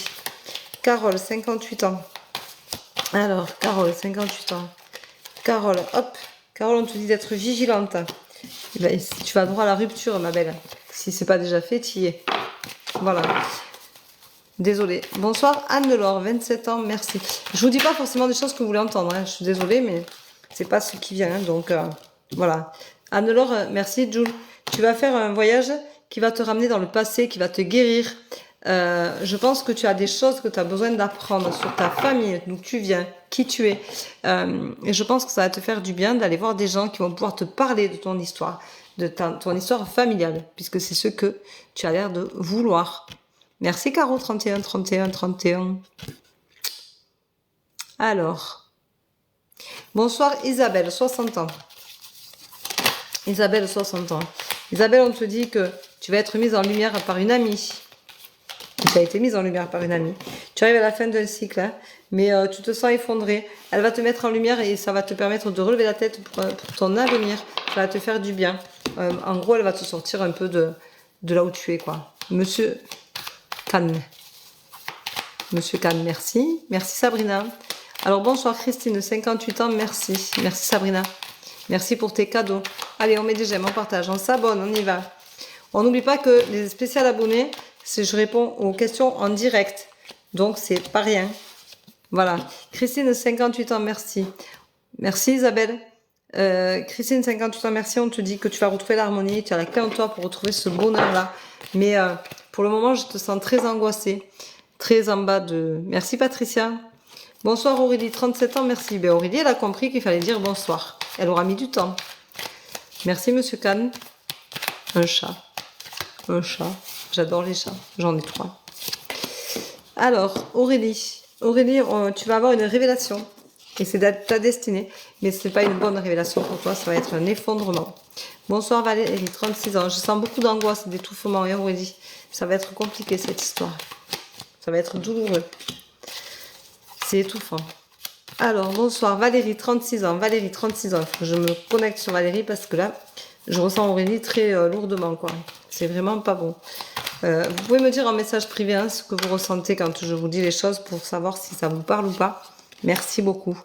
Carole, 58 ans. Alors, Carole, 58 ans. Carole, hop. Carole, on te dit d'être vigilante. Ben, tu vas droit à la rupture, ma belle. Si c'est pas déjà fait, tu y es. Voilà. Désolée. Bonsoir Anne-Laure, 27 ans, merci. Je vous dis pas forcément des choses que vous voulez entendre. Hein. Je suis désolée, mais c'est pas ce qui vient. Hein. Donc, voilà. Anne-Laure, merci. Jules, tu vas faire un voyage qui va te ramener dans le passé, qui va te guérir. Je pense que tu as des choses que tu as besoin d'apprendre sur ta famille, d'où tu viens, qui tu es. Et je pense que ça va te faire du bien d'aller voir des gens qui vont pouvoir te parler de ton histoire, de ton histoire familiale, puisque c'est ce que tu as l'air de vouloir. Merci Caro, 31, 31, 31. Alors, bonsoir Isabelle, 60 ans. Isabelle, 60 ans. Isabelle, on te dit que tu vas être mise en lumière par une amie. tu as été mise en lumière par une amie. Tu arrives à la fin d'un cycle, hein, mais tu te sens effondré. Elle va te mettre en lumière et ça va te permettre de relever la tête pour ton avenir. Ça va te faire du bien. En gros, elle va te sortir un peu de là où tu es, quoi. Monsieur Kahn. Monsieur Kahn, merci. Merci Sabrina. Alors bonsoir Christine, 58 ans, merci. Merci Sabrina. Merci pour tes cadeaux. Allez, on met des j'aime, on partage, on s'abonne, on y va. On n'oublie pas que les spéciales abonnés, je réponds aux questions en direct. Donc, c'est pas rien. Voilà. Christine, 58 ans, merci. Merci Isabelle. Christine, 58 ans, merci. On te dit que tu vas retrouver l'harmonie. Tu as la clé en toi pour retrouver ce bonheur-là. Mais pour le moment, je te sens très angoissée. Très en bas de... Merci Patricia. Bonsoir Aurélie, 37 ans, merci. Ben, Aurélie, elle a compris qu'il fallait dire bonsoir. Elle aura mis du temps. Merci Monsieur Kahn. Un chat. Un chat. J'adore les chats. J'en ai 3. Alors, Aurélie. Aurélie, tu vas avoir une révélation. Et c'est ta destinée. Mais ce n'est pas une bonne révélation pour toi. Ça va être un effondrement. Bonsoir Valérie, 36 ans. Je sens beaucoup d'angoisse et d'étouffement. Et Aurélie, ça va être compliqué cette histoire. Ça va être douloureux. C'est étouffant. Alors, bonsoir Valérie, 36 ans. Valérie, 36 ans. Il faut que je me connecte sur Valérie parce que là, je ressens Aurélie très lourdement, quoi. C'est vraiment pas bon. Vous pouvez me dire en message privé hein, ce que vous ressentez quand je vous dis les choses pour savoir si ça vous parle ou pas. Merci beaucoup.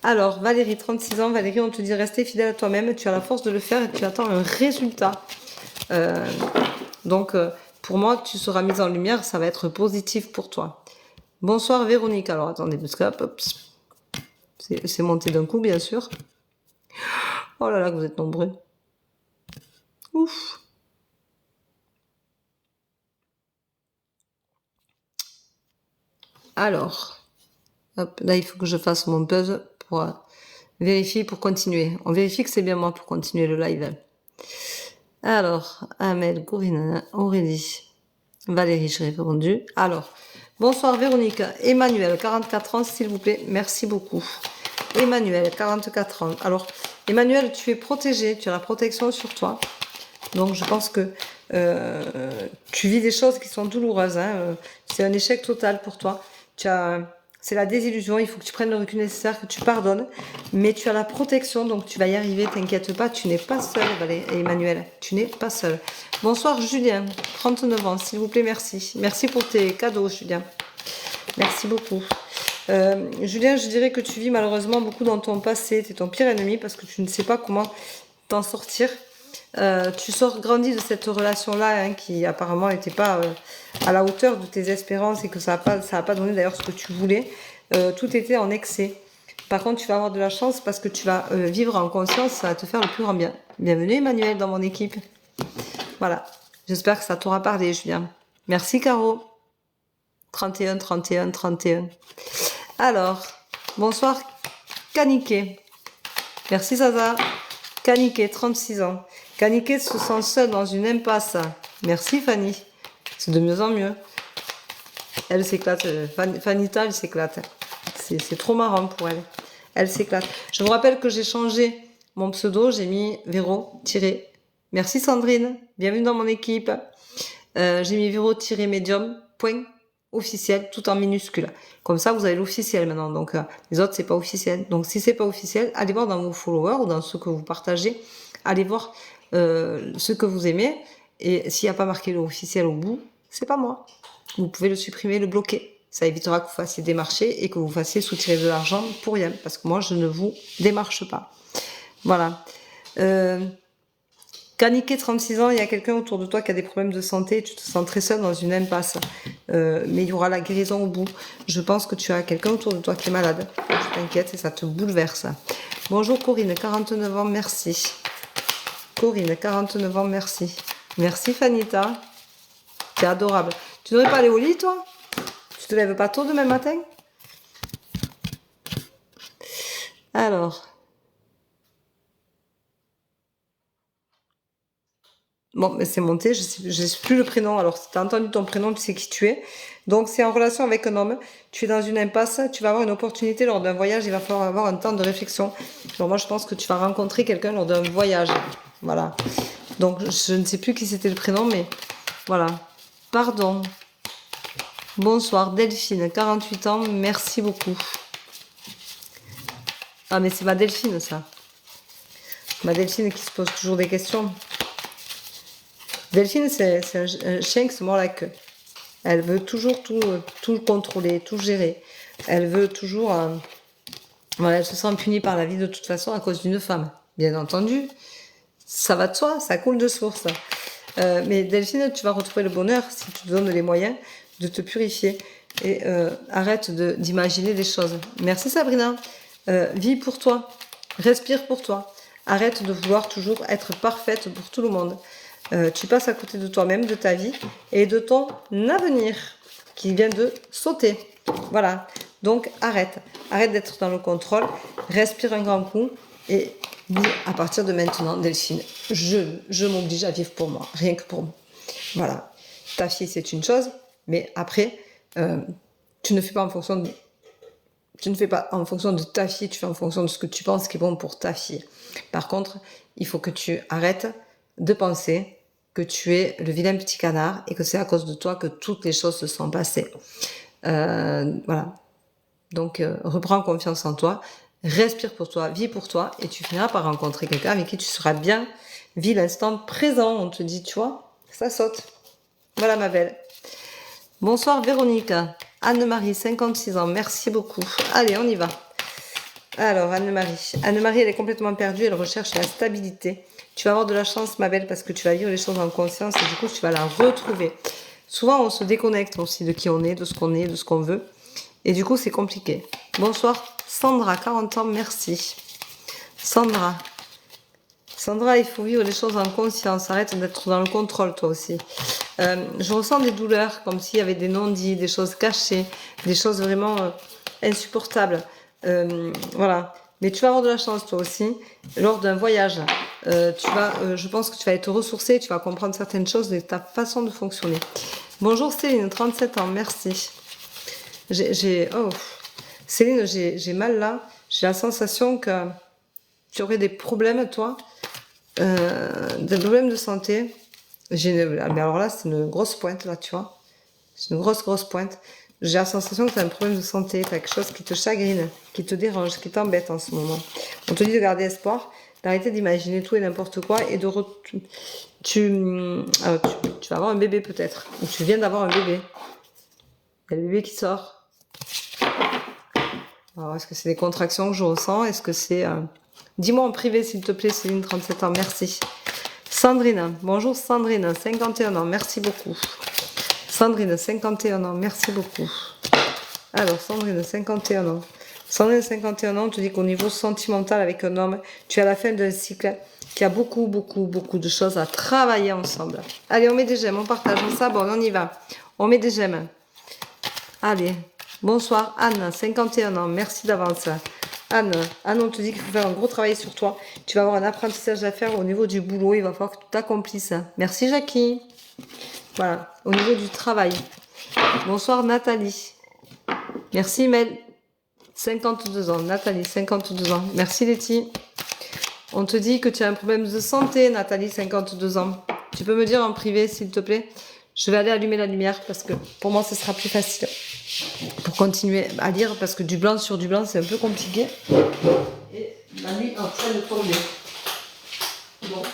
Alors, Valérie, 36 ans. Valérie, on te dit rester fidèle à toi-même. Tu as la force de le faire et tu attends un résultat. Donc, pour moi, tu seras mise en lumière. Ça va être positif pour toi. Bonsoir Véronique. Alors, attendez, parce que hop, c'est monté d'un coup, bien sûr. Oh là là, que vous êtes nombreux. Ouf. Alors, hop, là, il faut que je fasse mon buzz pour vérifier, pour continuer. On vérifie que c'est bien moi pour continuer le live. Alors, Amel, Corinne, Aurélie, Valérie, j'ai répondu. Alors, bonsoir Véronique. Emmanuel, 44 ans, s'il vous plaît. Merci beaucoup. Emmanuel, 44 ans. Alors, Emmanuel, tu es protégé, tu as la protection sur toi. Donc, je pense que tu vis des choses qui sont douloureuses. Hein. C'est un échec total pour toi. C'est la désillusion, il faut que tu prennes le recul nécessaire, que tu pardonnes, mais tu as la protection, donc tu vas y arriver, t'inquiète pas, tu n'es pas seule, Emmanuel, tu n'es pas seule. Bonsoir Julien, 39 ans, s'il vous plaît, merci. Merci pour tes cadeaux, Julien. Merci beaucoup. Julien, je dirais que tu vis malheureusement beaucoup dans ton passé, tu es ton pire ennemi parce que tu ne sais pas comment t'en sortir. Tu sors grandi de cette relation-là hein, qui apparemment n'était pas à la hauteur de tes espérances et que ça a pas donné d'ailleurs ce que tu voulais. Tout était en excès. Par contre, tu vas avoir de la chance parce que tu vas vivre en conscience, ça va te faire le plus grand bien. Bienvenue Emmanuel dans mon équipe. Voilà, j'espère que ça t'aura parlé Julien. Merci Caro. 31, 31, 31. Alors, bonsoir Caniquet. Merci Zaza. Caniquet, 36 ans. Caniquet se sent seule dans une impasse. Merci Fanny. C'est de mieux en mieux. Elle s'éclate. Fanita, elle s'éclate. C'est trop marrant pour elle. Elle s'éclate. Je vous rappelle que j'ai changé mon pseudo. J'ai mis Véro- Merci Sandrine. Bienvenue dans mon équipe. J'ai mis Véro-médium. Point officiel, tout en minuscule. Comme ça, vous avez l'officiel maintenant. Donc, les autres, c'est pas officiel. Donc, si c'est pas officiel, allez voir dans vos followers ou dans ceux que vous partagez. Allez voir ce que vous aimez. Et s'il n'y a pas marqué le officiel au bout, c'est pas moi. Vous pouvez le supprimer, le bloquer. Ça évitera que vous fassiez démarcher et que vous fassiez soutirer de l'argent pour rien. Parce que moi, je ne vous démarche pas. Voilà. Caniquet, 36 ans, il y a quelqu'un autour de toi qui a des problèmes de santé, tu te sens très seul dans une impasse. Mais il y aura la guérison au bout. Je pense que tu as quelqu'un autour de toi qui est malade. Tu t'inquiètes et ça te bouleverse. Bonjour Corinne, 49 ans, merci. Corinne, 49 ans, merci. Merci Fanita. T'es adorable. Tu devrais pas aller au lit, toi? Tu te lèves pas tôt demain matin? Alors... Bon, mais c'est monté, je sais plus le prénom. Alors, si tu as entendu ton prénom, tu sais qui tu es. Donc, c'est en relation avec un homme. Tu es dans une impasse, tu vas avoir une opportunité lors d'un voyage. Il va falloir avoir un temps de réflexion. Alors, moi, je pense que tu vas rencontrer quelqu'un lors d'un voyage. Voilà. Donc, je ne sais plus qui c'était le prénom, mais voilà. Pardon. Bonsoir Delphine, 48 ans, merci beaucoup. Ah mais c'est ma Delphine ça. Ma Delphine qui se pose toujours des questions. Delphine c'est un chien qui se mord la queue. Elle veut toujours tout contrôler, tout gérer. Elle veut toujours... voilà, elle se sent punie par la vie de toute façon à cause d'une femme. Bien entendu, ça va de soi, ça coule de source. Mais Delphine, tu vas retrouver le bonheur si tu te donnes les moyens de te purifier. Et arrête d'imaginer des choses. Merci Sabrina. Vis pour toi. Respire pour toi. Arrête de vouloir toujours être parfaite pour tout le monde. Tu passes à côté de toi-même, de ta vie et de ton avenir qui vient de sauter. Voilà. Donc arrête. Arrête d'être dans le contrôle. Respire un grand coup et dis à partir de maintenant, Delphine, je m'oblige à vivre pour moi. Rien que pour moi. Voilà. Ta fille, c'est une chose, mais après, tu ne fais pas en fonction de... Tu ne fais pas en fonction de ta fille, tu fais en fonction de ce que tu penses qui est bon pour ta fille. Par contre, il faut que tu arrêtes de penser que tu es le vilain petit canard et que c'est à cause de toi que toutes les choses se sont passées. Voilà. Donc, reprends confiance en toi, respire pour toi, vis pour toi et tu finiras par rencontrer quelqu'un avec qui tu seras bien. Vis l'instant présent, on te dit, tu vois, ça saute. Voilà ma belle. Bonsoir Véronique. Anne-Marie, 56 ans, merci beaucoup. Allez, on y va. Alors, Anne-Marie. Anne-Marie, elle est complètement perdue, elle recherche la stabilité. Tu vas avoir de la chance, ma belle, parce que tu vas vivre les choses en conscience et du coup, tu vas la retrouver. Souvent, on se déconnecte aussi de qui on est, de ce qu'on est, de ce qu'on veut. Et du coup, c'est compliqué. Bonsoir Sandra, 40 ans, merci. Sandra, il faut vivre les choses en conscience. Arrête d'être dans le contrôle, toi aussi. Je ressens des douleurs, comme s'il y avait des non-dits, des choses cachées, des choses vraiment insupportables. Voilà. Mais tu vas avoir de la chance, toi aussi, lors d'un voyage. Je pense que tu vas être ressourcée, tu vas comprendre certaines choses de ta façon de fonctionner. Bonjour Céline, 37 ans, merci. Céline, j'ai mal là. J'ai la sensation que tu aurais des problèmes, toi. Des problèmes de santé. Mais alors là, c'est une grosse pointe, là, tu vois. C'est une grosse pointe. J'ai la sensation que tu as un problème de santé, tu as quelque chose qui te chagrine, qui te dérange, qui t'embête en ce moment. On te dit de garder espoir, d'arrêter d'imaginer tout et n'importe quoi et tu vas avoir un bébé peut-être. Ou tu viens d'avoir un bébé. Il y a le bébé qui sort. Alors, est-ce que c'est des contractions que je ressens? Est-ce que c'est... Dis-moi en privé, s'il te plaît, Céline, 37 ans, merci. Sandrine, bonjour Sandrine, 51 ans, merci beaucoup. Sandrine, 51 ans, merci beaucoup. Alors, Sandrine, 51 ans. Sandrine, 51 ans, on te dit qu'au niveau sentimental avec un homme, tu es à la fin d'un cycle qui a beaucoup de choses à travailler ensemble. Allez, on met des j'aime, on partage, on s'abonne, on y va. On met des j'aime. Allez, bonsoir Anne, 51 ans, merci d'avance. Anne, on te dit qu'il faut faire un gros travail sur toi. Tu vas avoir un apprentissage à faire au niveau du boulot, il va falloir que tu t'accomplisses. Merci Jackie. Voilà, au niveau du travail. Bonsoir Nathalie. Merci Mel. 52 ans. Nathalie, 52 ans. Merci Letty. On te dit que tu as un problème de santé, Nathalie, 52 ans. Tu peux me dire en privé, s'il te plaît? Je vais aller allumer la lumière parce que pour moi, ce sera plus facile pour continuer à lire parce que du blanc sur du blanc, c'est un peu compliqué. Et la nuit est en train de tomber. Donc,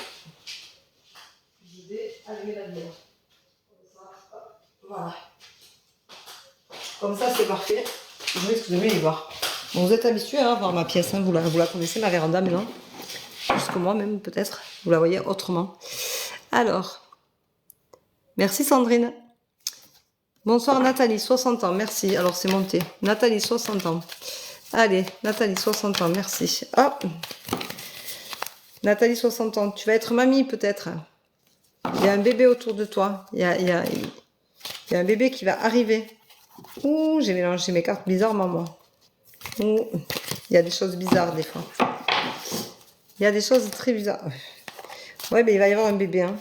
je vais allumer la lumière. Voilà. Comme ça, c'est parfait. Je risque de mieux y voir. Bon, vous êtes habitués à voir ma pièce. Hein. Vous la connaissez, ma véranda, mais non. Plus que moi, même, peut-être. Vous la voyez autrement. Alors, merci Sandrine. Bonsoir Nathalie, 60 ans. Merci. Alors, c'est monté. Nathalie, 60 ans. Allez, Nathalie, 60 ans. Merci. Hop. Nathalie, 60 ans. Tu vas être mamie, peut-être. Il y a un bébé autour de toi. Il y a un bébé qui va arriver. Ouh, j'ai mélangé mes cartes bizarrement, moi. Ouh, il y a des choses bizarres, des fois. Il y a des choses très bizarres. Ouais, mais il va y avoir un bébé. Hein.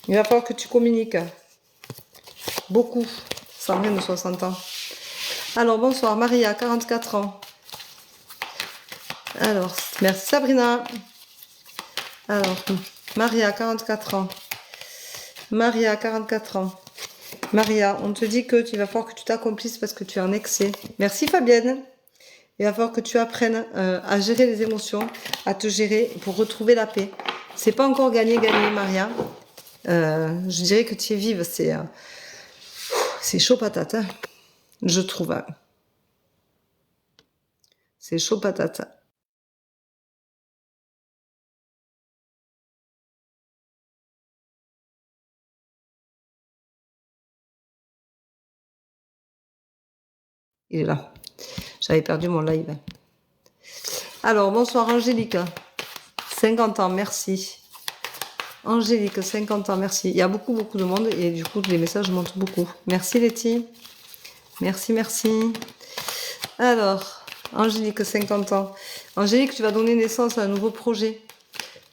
Il va falloir que tu communiques. Beaucoup. Sandrine de 60 ans. Alors, bonsoir. Maria, 44 ans. Alors, merci Sabrina. Alors, Maria, 44 ans. Maria, 44 ans. Maria, on te dit que il va falloir que tu t'accomplisses parce que tu es en excès. Merci Fabienne. Il va falloir que tu apprennes à gérer les émotions, à te gérer pour retrouver la paix. C'est pas encore gagné, Maria. Je dirais que tu es vive. C'est chaud patate, hein, je trouve. Hein. C'est chaud patate. Il est là. J'avais perdu mon live. Alors, bonsoir Angélique. 50 ans, merci. Angélique, 50 ans, merci. Il y a beaucoup de monde et du coup, les messages montent beaucoup. Merci Letty. Merci, merci. Alors, Angélique, 50 ans. Angélique, tu vas donner naissance à un nouveau projet.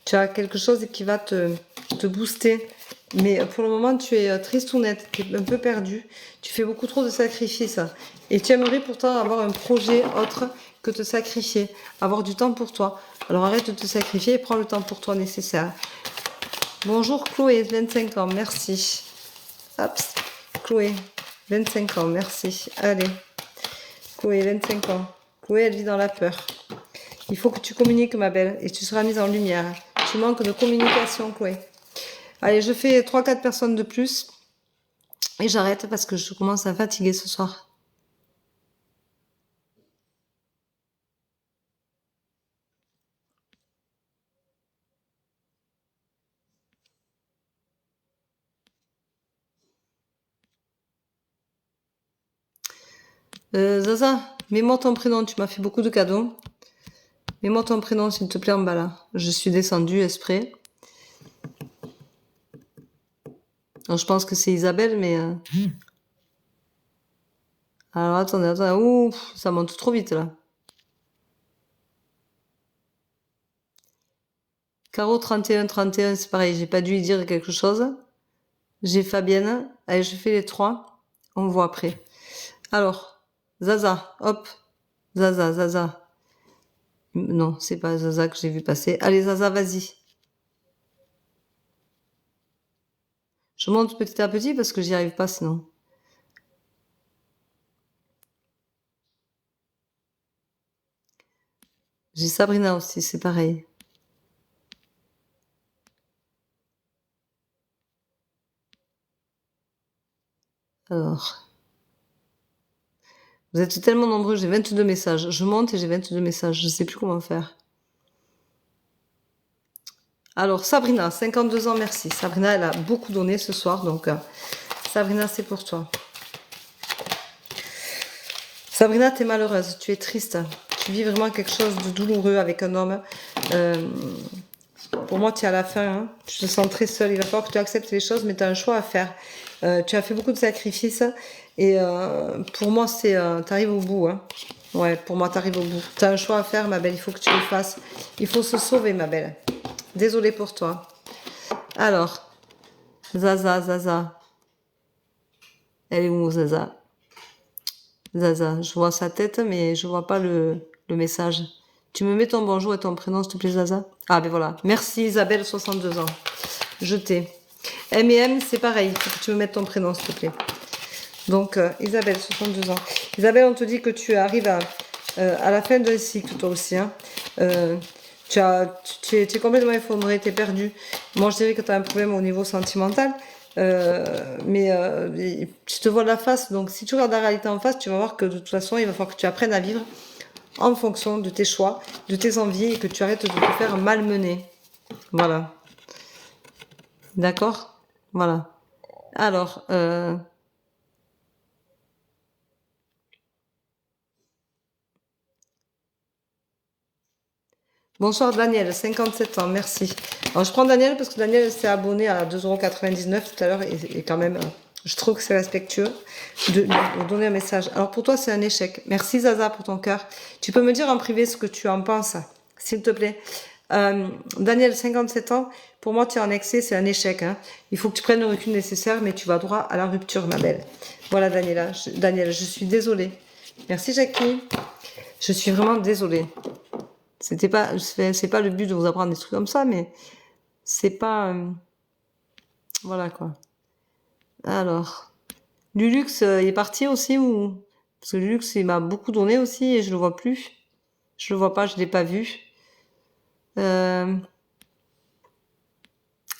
Tu as quelque chose qui va te booster. Mais pour le moment, tu es tristounette, tu es un peu perdu. Tu fais beaucoup trop de sacrifices. Et tu aimerais pourtant avoir un projet autre que te sacrifier. Avoir du temps pour toi. Alors arrête de te sacrifier et prends le temps pour toi nécessaire. Bonjour Chloé, 25 ans, merci. Hop, Chloé, 25 ans, merci. Allez, Chloé, 25 ans. Chloé, elle vit dans la peur. Il faut que tu communiques, ma belle, et tu seras mise en lumière. Tu manques de communication, Chloé. Allez, je fais 3-4 personnes de plus. Et j'arrête parce que je commence à fatiguer ce soir. Zaza, mets-moi ton prénom, tu m'as fait beaucoup de cadeaux. Mets-moi ton prénom, s'il te plaît, en bas là. Je suis descendue, esprit. Alors, je pense que c'est Isabelle, mais... Alors, attendez. Ouh, ça monte trop vite, là. Caro 31, c'est pareil, j'ai pas dû y dire quelque chose. J'ai Fabienne. Allez, je fais les 3. On voit après. Alors, Zaza, hop. Zaza. Non, c'est pas Zaza que j'ai vu passer. Allez, Zaza, vas-y. Je monte petit à petit parce que j'y arrive pas sinon. J'ai Sabrina aussi, c'est pareil. Alors. Vous êtes tellement nombreux, j'ai 22 messages. Je monte et j'ai 22 messages. Je sais plus comment faire. Alors, Sabrina, 52 ans, merci. Sabrina, elle a beaucoup donné ce soir, donc Sabrina, c'est pour toi. Sabrina, t'es malheureuse, tu es triste. Tu vis vraiment quelque chose de douloureux avec un homme. Pour moi, tu es à la fin. Hein. Tu te sens très seule. Il va falloir que tu acceptes les choses, mais tu as un choix à faire. Tu as fait beaucoup de sacrifices. Et pour moi, t'arrives au bout. Hein. Ouais, pour moi, t'arrives au bout. Tu as un choix à faire, ma belle. Il faut que tu le fasses. Il faut se sauver, ma belle. Désolée pour toi. Alors, Zaza. Elle est où, Zaza? Zaza, je vois sa tête, mais je vois pas le message. Tu me mets ton bonjour et ton prénom, s'il te plaît, Zaza? Ah, ben voilà. Merci, Isabelle, 62 ans. Je t'ai. M&M, c'est pareil. Il faut que tu me mettes ton prénom, s'il te plaît. Donc, Isabelle, 62 ans. Isabelle, on te dit que tu arrives à la fin d'un cycle, toi aussi. Hein. Tu es complètement effondré, tu es perdu. Moi, je dirais que tu as un problème au niveau sentimental. Mais tu te vois la face, donc si tu regardes la réalité en face, tu vas voir que de toute façon, il va falloir que tu apprennes à vivre en fonction de tes choix, de tes envies et que tu arrêtes de te faire malmener. Voilà. D'accord? Voilà. Alors, bonsoir Daniel, 57 ans, merci. Alors je prends Daniel parce que Daniel s'est abonné à 2,99 € tout à l'heure et quand même, je trouve que c'est respectueux de donner un message. Alors pour toi, c'est un échec. Merci Zaza pour ton cœur. Tu peux me dire en privé ce que tu en penses, s'il te plaît. Daniel, 57 ans, pour moi, tu es en excès, c'est un échec. Hein. Il faut que tu prennes le recul nécessaire, mais tu vas droit à la rupture, ma belle. Voilà, Daniel, je suis désolée. Merci Jackie. Je suis vraiment désolée. C'est pas le but de vous apprendre des trucs comme ça, mais c'est pas, voilà quoi. Alors, Lulux, il est parti aussi ou... Parce que Lulux, il m'a beaucoup donné aussi et je le vois plus. Je le vois pas, je l'ai pas vu. Euh...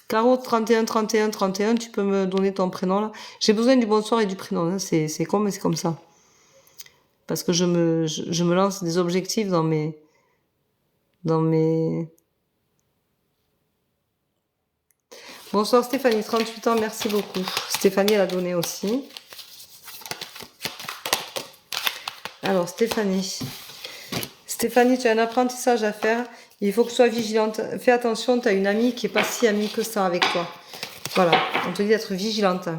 Caro 31 31 31, tu peux me donner ton prénom là. J'ai besoin du bonsoir et du prénom, hein. C'est con mais c'est comme ça. Parce que je me lance des objectifs dans mes... Bonsoir Stéphanie, 38 ans, merci beaucoup. Stéphanie, elle a donné aussi. Alors Stéphanie. Stéphanie, tu as un apprentissage à faire. Il faut que tu sois vigilante. Fais attention, tu as une amie qui est pas si amie que ça avec toi. Voilà, on te dit d'être vigilante.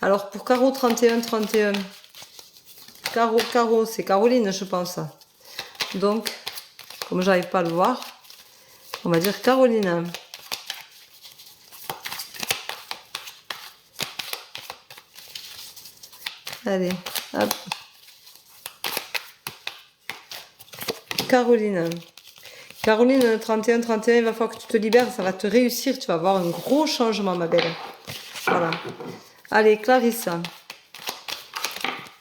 Alors pour Caro 31 31. Caro, c'est Caroline, je pense. Donc, comme j'arrive pas à le voir, on va dire Caroline. Allez, hop. Caroline. Caroline, 31 31, il va falloir que tu te libères, ça va te réussir, tu vas avoir un gros changement, ma belle. Voilà. Allez, Clarisse.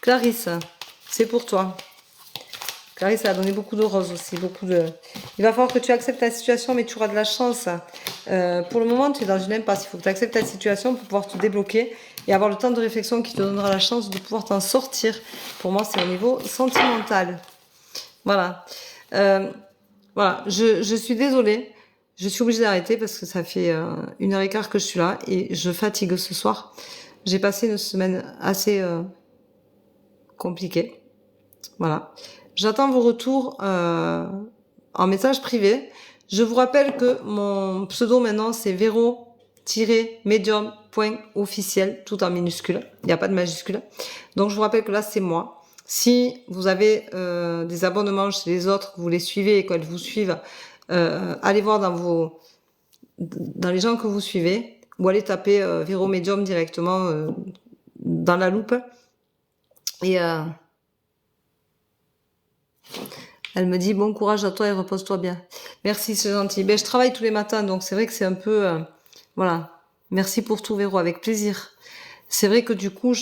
Clarisse, c'est pour toi. Clarisse, elle a donné beaucoup de roses aussi, beaucoup de... Il va falloir que tu acceptes la situation, mais tu auras de la chance. Pour le moment, tu es dans une impasse. Il faut que tu acceptes la situation pour pouvoir te débloquer et avoir le temps de réflexion qui te donnera la chance de pouvoir t'en sortir. Pour moi, c'est au niveau sentimental. Voilà. Voilà, je suis désolée. Je suis obligée d'arrêter parce que ça fait 1h15 que je suis là et je fatigue ce soir. J'ai passé une semaine assez compliquée. Voilà. J'attends vos retours en message privé. Je vous rappelle que mon pseudo maintenant c'est Véro-medium.officiel, tout en minuscule. Il n'y a pas de majuscule. Donc je vous rappelle que là c'est moi. Si vous avez des abonnements chez les autres, vous les suivez et qu'elles vous suivent, allez voir dans les gens que vous suivez ou allez taper Véro Medium directement dans la loupe. Et elle me dit bon courage à toi et repose-toi bien. Merci, c'est gentil. Ben je travaille tous les matins, donc c'est vrai que c'est un peu voilà. Merci pour tout Véro, avec plaisir. C'est vrai que du coup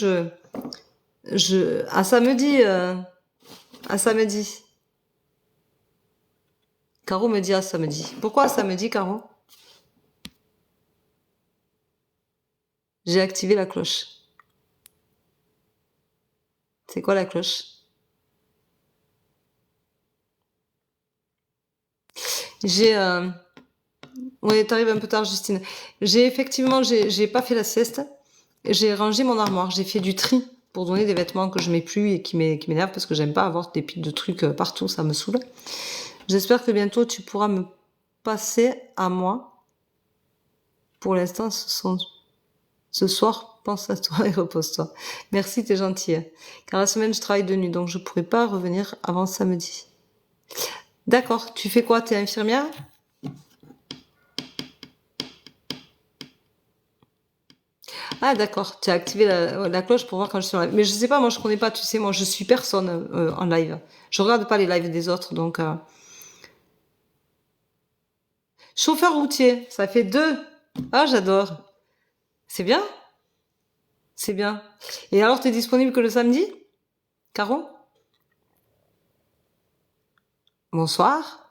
à samedi à samedi. Caro me dit à samedi. Pourquoi à samedi, Caro? J'ai activé la cloche. C'est quoi la cloche? J'ai ouais, t'arrives un peu tard, Justine. J'ai pas fait la sieste. J'ai rangé mon armoire. J'ai fait du tri pour donner des vêtements que je mets plus et qui m'énervent parce que j'aime pas avoir des piles de trucs partout. Ça me saoule. J'espère que bientôt tu pourras me passer à moi. Pour l'instant, ce soir, pense à toi et repose-toi. Merci, t'es gentille. Car la semaine, je travaille de nuit, donc je pourrai pas revenir avant samedi. D'accord. Tu fais quoi? T'es infirmière? Ah d'accord, tu as activé la cloche pour voir quand je suis en live. Mais je sais pas, moi je connais pas, tu sais, moi je suis personne en live. Je regarde pas les lives des autres, donc... Chauffeur routier, ça fait 2. Ah, j'adore. C'est bien? C'est bien. Et alors, t'es disponible que le samedi? Caro? Bonsoir.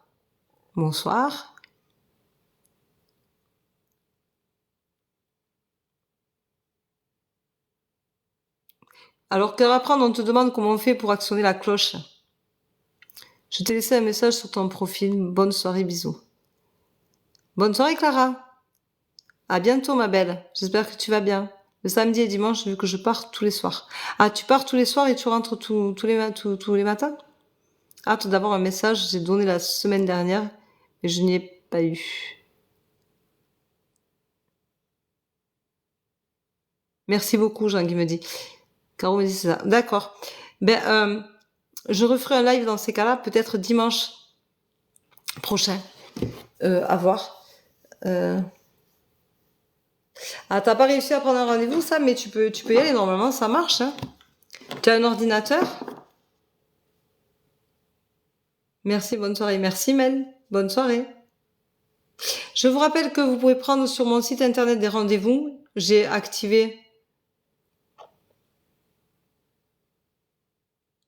Bonsoir. Alors, qu'à apprendre, on te demande comment on fait pour actionner la cloche. Je t'ai laissé un message sur ton profil. Bonne soirée, bisous. Bonne soirée, Clara. À bientôt, ma belle. J'espère que tu vas bien. Le samedi et dimanche, vu que je pars tous les soirs. Ah, tu pars tous les soirs et tu rentres tous les matins? Ah, tout d'abord, un message, j'ai donné la semaine dernière, mais je n'y ai pas eu. Merci beaucoup, Jean qui me dit. Caro me dit c'est ça. D'accord. Ben, je referai un live dans ces cas-là, peut-être dimanche prochain. À voir. Ah, t'as pas réussi à prendre un rendez-vous, ça, mais tu peux y aller, normalement, ça marche, hein. Tu as un ordinateur? Merci, bonne soirée. Merci, Mel. Bonne soirée. Je vous rappelle que vous pouvez prendre sur mon site internet des rendez-vous. J'ai activé...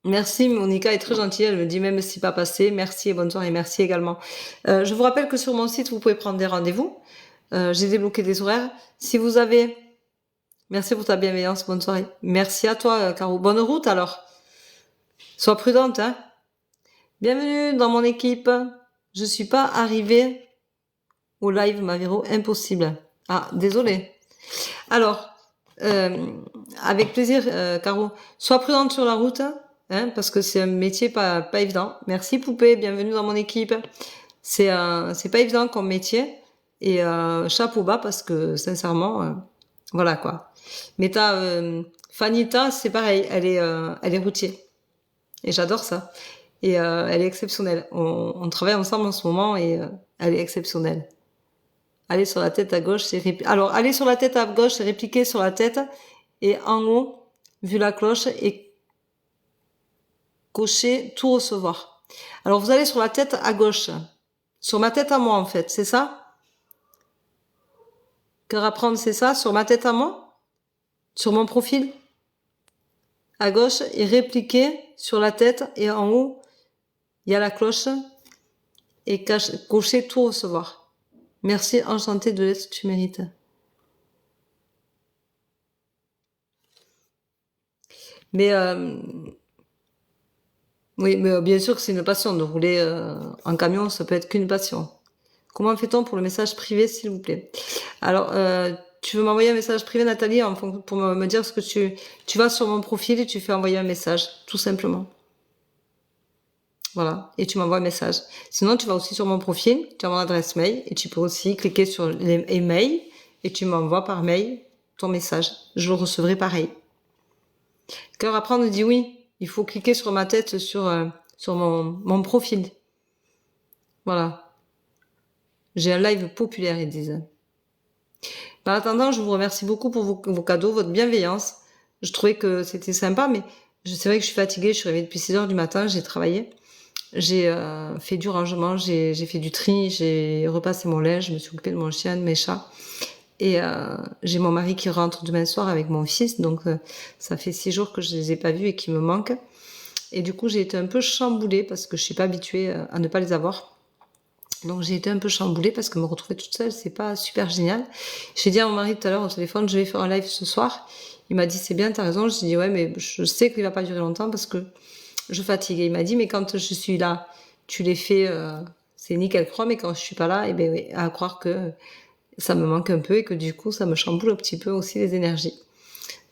Merci, Monica est très gentille, elle me dit même si pas passé, merci et bonne soirée, merci également. Je vous rappelle que sur mon site, vous pouvez prendre des rendez-vous. J'ai débloqué des horaires. Si vous avez... Merci pour ta bienveillance, bonne soirée. Merci à toi, Caro. Bonne route alors. Sois prudente, hein. Bienvenue dans mon équipe. Je suis pas arrivée au live, ma Véro, impossible. Ah, désolé. Alors, avec plaisir, Caro. Sois prudente sur la route, hein, parce que c'est un métier pas évident. Merci Poupée, bienvenue dans mon équipe. C'est pas évident comme métier et chapeau bas parce que sincèrement, voilà quoi. Mais Fanita, c'est pareil, elle est routier et j'adore ça. Et elle est exceptionnelle. On travaille ensemble en ce moment et elle est exceptionnelle. Aller sur la tête à gauche, alors aller sur la tête à gauche, c'est répliquer sur la tête et en haut, vu la cloche et cocher tout recevoir. Alors vous allez sur la tête à gauche, sur ma tête à moi en fait, c'est ça? Cœur à prendre, c'est ça? Sur ma tête à moi? Sur mon profil? À gauche et répliquer sur la tête et en haut, il y a la cloche et cocher tout recevoir. Merci, enchantée de l'être que tu mérites. Mais oui, mais bien sûr que c'est une passion. De rouler en camion, ça peut être qu'une passion. Comment fait-on pour le message privé, s'il vous plaît? Alors, tu veux m'envoyer un message privé, Nathalie, pour me dire ce que tu vas sur mon profil et tu fais envoyer un message, tout simplement. Voilà, et tu m'envoies un message. Sinon, tu vas aussi sur mon profil, tu as mon adresse mail, et tu peux aussi cliquer sur les emails, et tu m'envoies par mail ton message. Je le recevrai pareil. Cœur à prendre dit oui, il faut cliquer sur ma tête sur mon profil. Voilà. J'ai un live populaire, ils disent. En attendant, je vous remercie beaucoup pour vos cadeaux, votre bienveillance. Je trouvais que c'était sympa, mais c'est vrai que je suis fatiguée, je suis réveillée depuis 6 heures du matin, j'ai travaillé. J'ai fait du rangement, j'ai fait du tri, j'ai repassé mon linge, je me suis occupée de mon chien, de mes chats. Et j'ai mon mari qui rentre demain soir avec mon fils, donc ça fait 6 jours que je les ai pas vus et qui me manquent. Et du coup, j'ai été un peu chamboulée parce que je suis pas habituée à ne pas les avoir. Donc j'ai été un peu chamboulée parce que me retrouver toute seule, c'est pas super génial. J'ai dit à mon mari tout à l'heure au téléphone, je vais faire un live ce soir. Il m'a dit c'est bien, t'as raison. J'ai dit ouais, mais je sais qu'il va pas durer longtemps parce que je fatigue. Et il m'a dit mais quand je suis là, tu les fais, c'est nickel croix, mais quand je suis pas là, et ben oui, à croire que ça me manque un peu et que du coup ça me chamboule un petit peu aussi les énergies.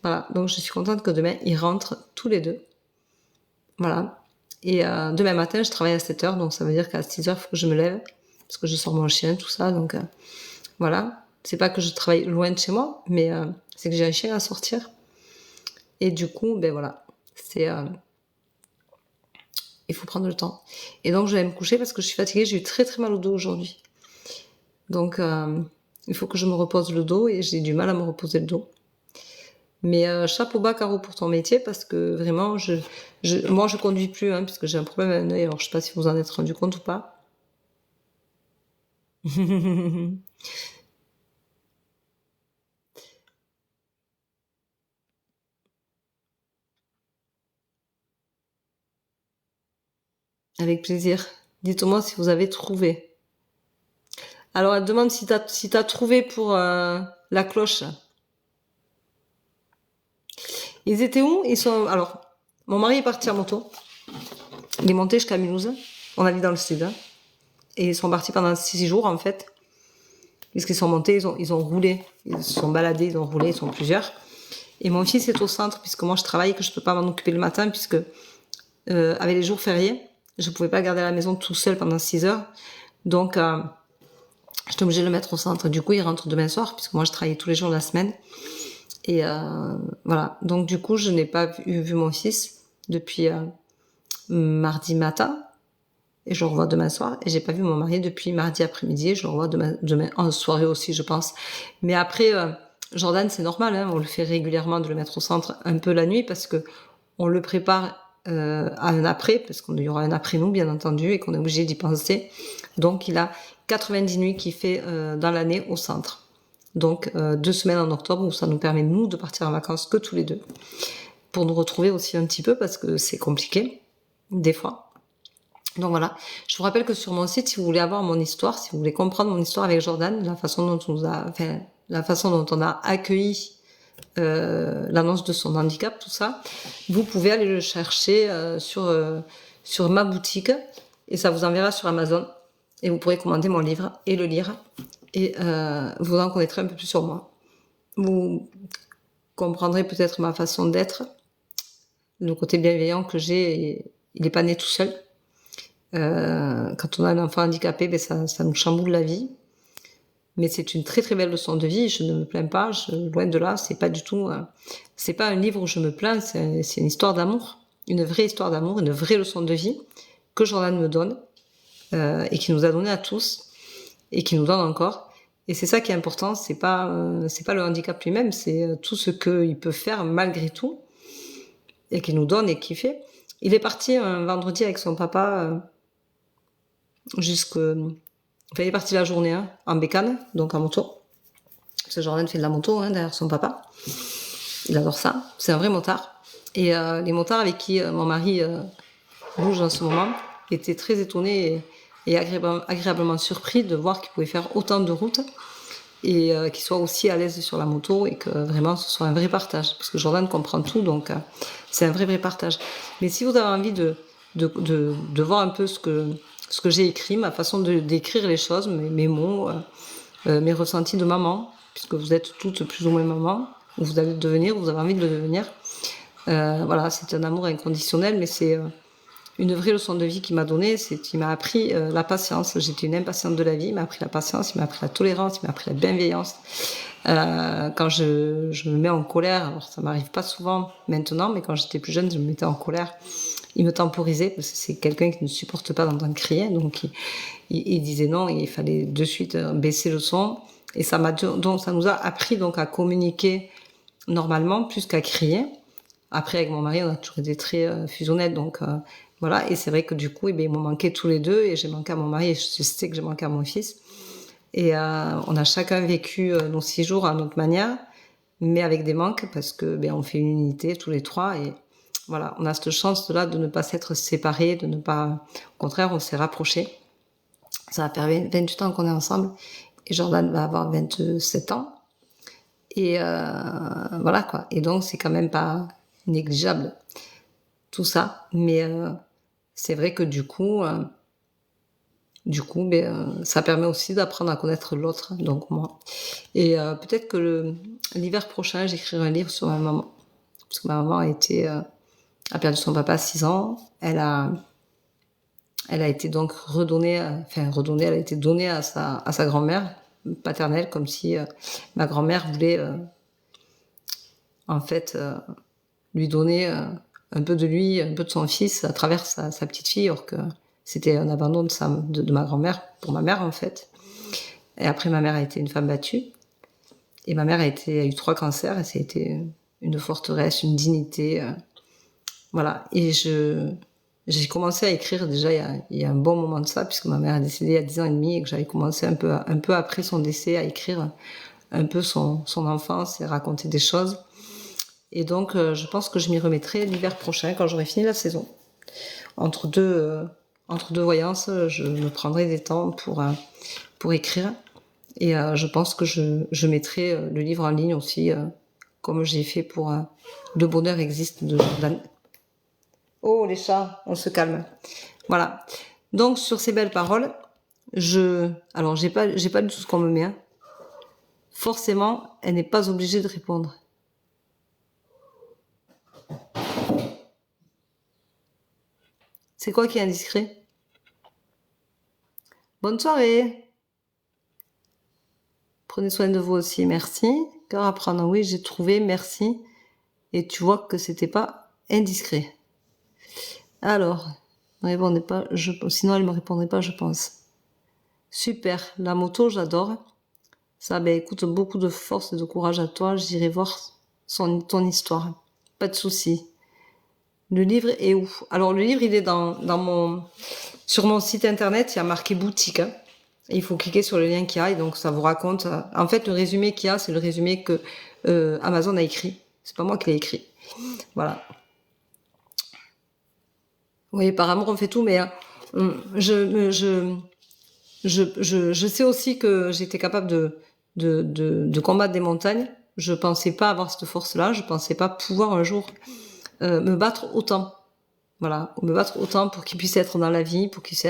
Voilà, donc je suis contente que demain ils rentrent tous les deux. Voilà. Et demain matin je travaille à 7h, donc ça veut dire qu'à 6h il faut que je me lève parce que je sors mon chien, tout ça, donc voilà. C'est pas que je travaille loin de chez moi, mais c'est que j'ai un chien à sortir. Et du coup, ben voilà, c'est il faut prendre le temps. Et donc je vais me coucher parce que je suis fatiguée, j'ai eu très très mal au dos aujourd'hui. Donc il faut que je me repose le dos et j'ai du mal à me reposer le dos. Mais chapeau bas, Caro, pour ton métier parce que vraiment, moi je conduis plus hein, puisque j'ai un problème à un œil. Alors je sais pas si vous en êtes rendu compte ou pas. Avec plaisir. Dites-moi si vous avez trouvé. Alors elle demande si t'as trouvé pour la cloche. Ils étaient où? Ils sont. Alors, mon mari est parti en moto. Il est monté jusqu'à Mulhouse. On habite dans le sud. Hein. Et ils sont partis pendant 6 jours en fait. Puisqu'ils sont montés, ils ont roulé. Ils se sont baladés, ils ont roulé, ils sont plusieurs. Et mon fils est au centre, puisque moi je travaille et que je peux pas m'en occuper le matin, puisque avec les jours fériés, je pouvais pas garder à la maison tout seul pendant 6 heures. Donc, j'étais obligée de le mettre au centre. Du coup, il rentre demain soir, puisque moi je travaille tous les jours de la semaine. Et voilà. Donc du coup, je n'ai pas vu mon fils depuis mardi matin. Et je le revois demain soir. Et j'ai pas vu mon mari depuis mardi après-midi. Et je le revois demain en soirée aussi, je pense. Mais après, Jordan, c'est normal. Hein, on le fait régulièrement de le mettre au centre un peu la nuit parce que on le prépare à un après, parce qu'il y aura un après nous, bien entendu, et qu'on est obligé d'y penser. Donc il 90 nuits qu'il fait dans l'année au centre. Donc 2 semaines en octobre où ça nous permet nous de partir en vacances que tous les deux. Pour nous retrouver aussi un petit peu parce que c'est compliqué, des fois. Donc voilà, je vous rappelle que sur mon site, si vous voulez avoir mon histoire, si vous voulez comprendre mon histoire avec Jordan, la façon dont on a accueilli l'annonce de son handicap, tout ça, vous pouvez aller le chercher sur ma boutique et ça vous enverra sur Amazon et vous pourrez commander mon livre et le lire et vous en connaîtrez un peu plus sur moi. Vous comprendrez peut-être ma façon d'être, le côté bienveillant que j'ai, il n'est pas né tout seul. Quand on a un enfant handicapé, ça nous chamboule la vie. Mais c'est une très très belle leçon de vie. Je ne me plains pas. Loin de là, c'est pas du tout. C'est pas un livre où je me plains. C'est une histoire d'amour, une vraie histoire d'amour, une vraie leçon de vie que Jordan me donne et qui nous a donné à tous et qui nous donne encore. Et c'est ça qui est important. C'est pas le handicap lui-même. C'est tout ce qu'il peut faire malgré tout et qu'il nous donne et qu'il fait. Il est parti un vendredi avec son papa il est parti la journée en bécane, donc en moto. Parce que Jordan fait de la moto derrière son papa. Il adore ça. C'est un vrai motard. Et les motards avec qui mon mari bouge en ce moment étaient très étonnés et agréablement surpris de voir qu'il pouvait faire autant de routes et qu'il soit aussi à l'aise sur la moto et que vraiment ce soit un vrai partage. Parce que Jordan comprend tout, donc c'est un vrai partage. Mais si vous avez envie de voir un peu ce que j'ai écrit, ma façon d'écrire les choses, mes mots, mes ressentis de maman, puisque vous êtes toutes plus ou moins maman, ou vous allez le devenir, ou vous avez envie de le devenir. Voilà, c'est un amour inconditionnel, mais c'est une vraie leçon de vie qu'il m'a donnée. Il m'a appris la patience. J'étais une impatiente de la vie. Il m'a appris la patience, il m'a appris la tolérance, il m'a appris la bienveillance. Quand je me mets en colère, alors ça m'arrive pas souvent maintenant, mais quand j'étais plus jeune, je me mettais en colère. Il me temporisait parce que c'est quelqu'un qui ne supporte pas d'entendre crier, donc il disait non, il fallait de suite baisser le son. Et ça nous a appris donc à communiquer normalement plus qu'à crier. Après, avec mon mari, on a toujours été très fusionnels, donc voilà. Et c'est vrai que du coup, ils m'ont manqué tous les deux, et j'ai manqué à mon mari, et je sais que j'ai manqué à mon fils. Et on a chacun vécu nos 6 jours à notre manière, mais avec des manques, parce que on fait une unité tous les 3, et voilà, on a cette chance-là de ne pas s'être séparés, de ne pas... Au contraire, on s'est rapprochés. Ça va faire 28 ans qu'on est ensemble, et Jordan va avoir 27 ans. Et voilà quoi. Et donc, c'est quand même pas négligeable, tout ça. Mais c'est vrai que du coup, ça permet aussi d'apprendre à connaître l'autre, donc moi. Et peut-être que l'hiver prochain, j'écrirai un livre sur ma maman. Parce que ma maman a perdu son papa à 6 ans. Elle a été donc redonnée, elle a été donnée à sa grand-mère paternelle, comme si ma grand-mère voulait en fait lui donner un peu de lui, un peu de son fils à travers sa petite fille, or que c'était un abandon de ma grand-mère pour ma mère en fait. Et après, ma mère a été une femme battue, et ma mère a eu 3 cancers, et ça a été une forteresse, une dignité, voilà. Et j'ai commencé à écrire déjà il y a un bon moment de ça, puisque ma mère est décédée il y a 10 ans et demi, et que j'avais commencé un peu après son décès à écrire un peu son enfance et raconter des choses. Et donc, je pense que je m'y remettrai l'hiver prochain, quand j'aurai fini la saison. Entre deux voyances, je me prendrai des temps pour écrire. Et je pense que je mettrai le livre en ligne aussi, comme j'ai fait pour Le bonheur existe de Jordan. Oh, les chats, on se calme. Voilà. Donc, sur ces belles paroles, alors, j'ai pas du tout ce qu'on me met. Forcément, elle n'est pas obligée de répondre. C'est quoi qui est indiscret? Bonne soirée. Prenez soin de vous aussi, merci. Cœur à prendre, oui, j'ai trouvé, merci. Et tu vois que c'était pas indiscret. Alors, ne répondez pas, sinon elle me répondrait pas, je pense. Super, la moto, j'adore. Ça, écoute, beaucoup de force et de courage à toi. J'irai voir ton histoire. Pas de souci. Le livre est où? Alors, le livre, il est sur mon site internet, il y a marqué boutique. Et il faut cliquer sur le lien qu'il y a, et donc ça vous raconte... en fait, le résumé qu'il y a, c'est le résumé que Amazon a écrit. C'est pas moi qui l'ai écrit. Voilà. Oui, par amour, on fait tout, mais je sais aussi que j'étais capable de combattre des montagnes. Je pensais pas avoir cette force-là. Je pensais pas pouvoir un jour me battre autant. Voilà, me battre autant pour qu'il puisse être dans la vie, pour qu'il puisse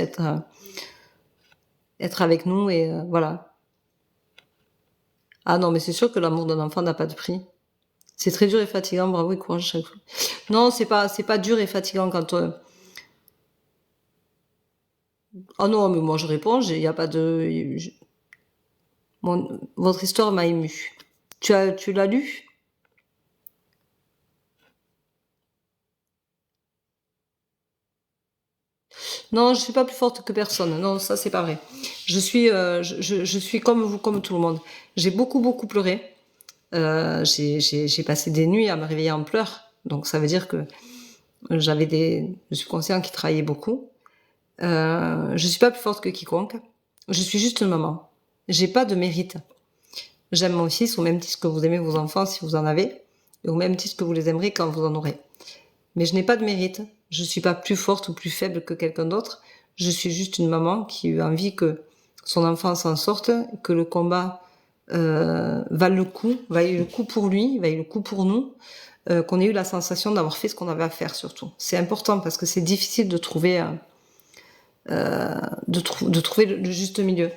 être avec nous, et voilà. Ah non, mais c'est sûr que l'amour d'un enfant n'a pas de prix. C'est très dur et fatigant, bravo et courage chaque fois. Non, c'est pas dur et fatigant quand oh non, mais moi je réponds, il y a pas de votre histoire m'a ému. Tu l'as lu? Non, je suis pas plus forte que personne. Non, ça c'est pas vrai. Je suis comme vous, comme tout le monde. J'ai beaucoup pleuré. J'ai passé des nuits à me réveiller en pleurs. Donc ça veut dire que je suis conscient qu'il travaillait beaucoup. Je suis pas plus forte que quiconque. Je suis juste une maman. J'ai pas de mérite. J'aime mon fils au même titre que vous aimez vos enfants si vous en avez, et au même titre que vous les aimerez quand vous en aurez. Mais je n'ai pas de mérite. Je suis pas plus forte ou plus faible que quelqu'un d'autre. Je suis juste une maman qui a envie que son enfant s'en sorte, que le combat vaille le coup pour lui, vaille le coup pour nous, qu'on ait eu la sensation d'avoir fait ce qu'on avait à faire surtout. C'est important parce que c'est difficile de trouver de trouver le juste milieu.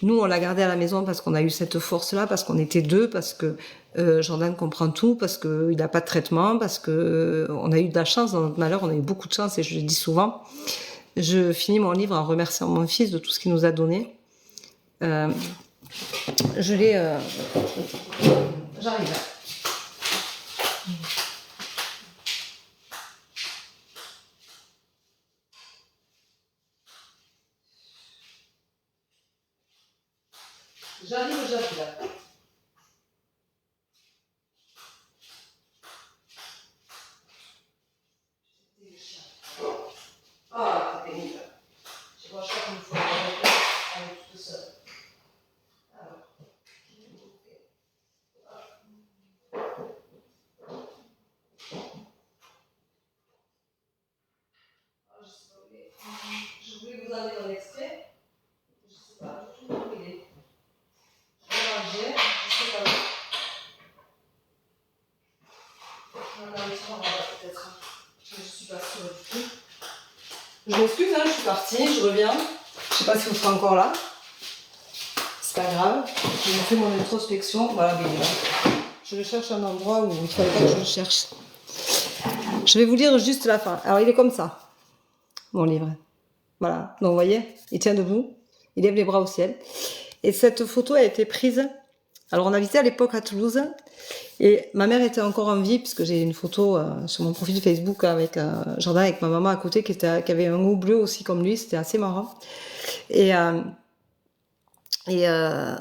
Nous, on l'a gardé à la maison parce qu'on a eu cette force-là, parce qu'on était deux, parce que Jordan comprend tout, parce qu'il n'a pas de traitement, parce que on a eu de la chance dans notre malheur, on a eu beaucoup de chance, et je le dis souvent. Je finis mon livre en remerciant mon fils de tout ce qu'il nous a donné. Je l'ai... J'arrive là. J'arrive là. Ah, c'est pénible. Je vois chaque fois avec tout seul. Alors. Je voulais vous amener un extrait. Je ne sais pas du tout où il est. Je vais ranger, je ne sais pas où. Peut-être. Je ne suis pas sûre du tout. Je m'excuse, hein, je suis partie, je reviens. Je ne sais pas si vous serez encore là. C'est pas grave. J'ai fait mon introspection. Voilà, mais je cherche un endroit où il ne fallait pas que je le cherche. Je vais vous lire juste la fin. Alors, il est comme ça, mon livre. Voilà. Donc, vous voyez, il tient debout. Il lève les bras au ciel. Et cette photo a été prise. Alors, on habitait à l'époque à Toulouse. Et ma mère était encore en vie, puisque j'ai une photo sur mon profil Facebook avec Jordan, avec ma maman à côté, qui avait un haut bleu aussi comme lui. C'était assez marrant. Et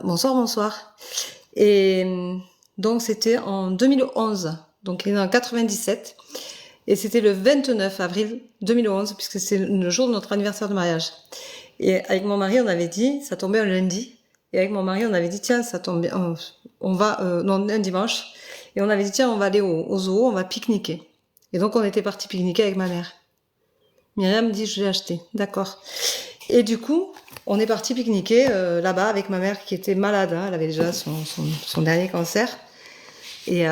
bonsoir. Et donc, c'était en 2011. Donc, il est en 97. Et c'était le 29 avril 2011, puisque c'est le jour de notre anniversaire de mariage. Et avec mon mari, on avait dit, ça tombait un lundi. Et avec mon mari, on avait dit, tiens, ça tombe bien, on va, non, un dimanche. Et on avait dit, tiens, on va aller au zoo, on va pique-niquer. Et donc, on était parti pique-niquer avec ma mère. Myriam me dit, je l'ai acheté. D'accord. Et du coup, on est parti pique-niquer là-bas avec ma mère qui était malade. Hein. Elle avait déjà son dernier cancer. Et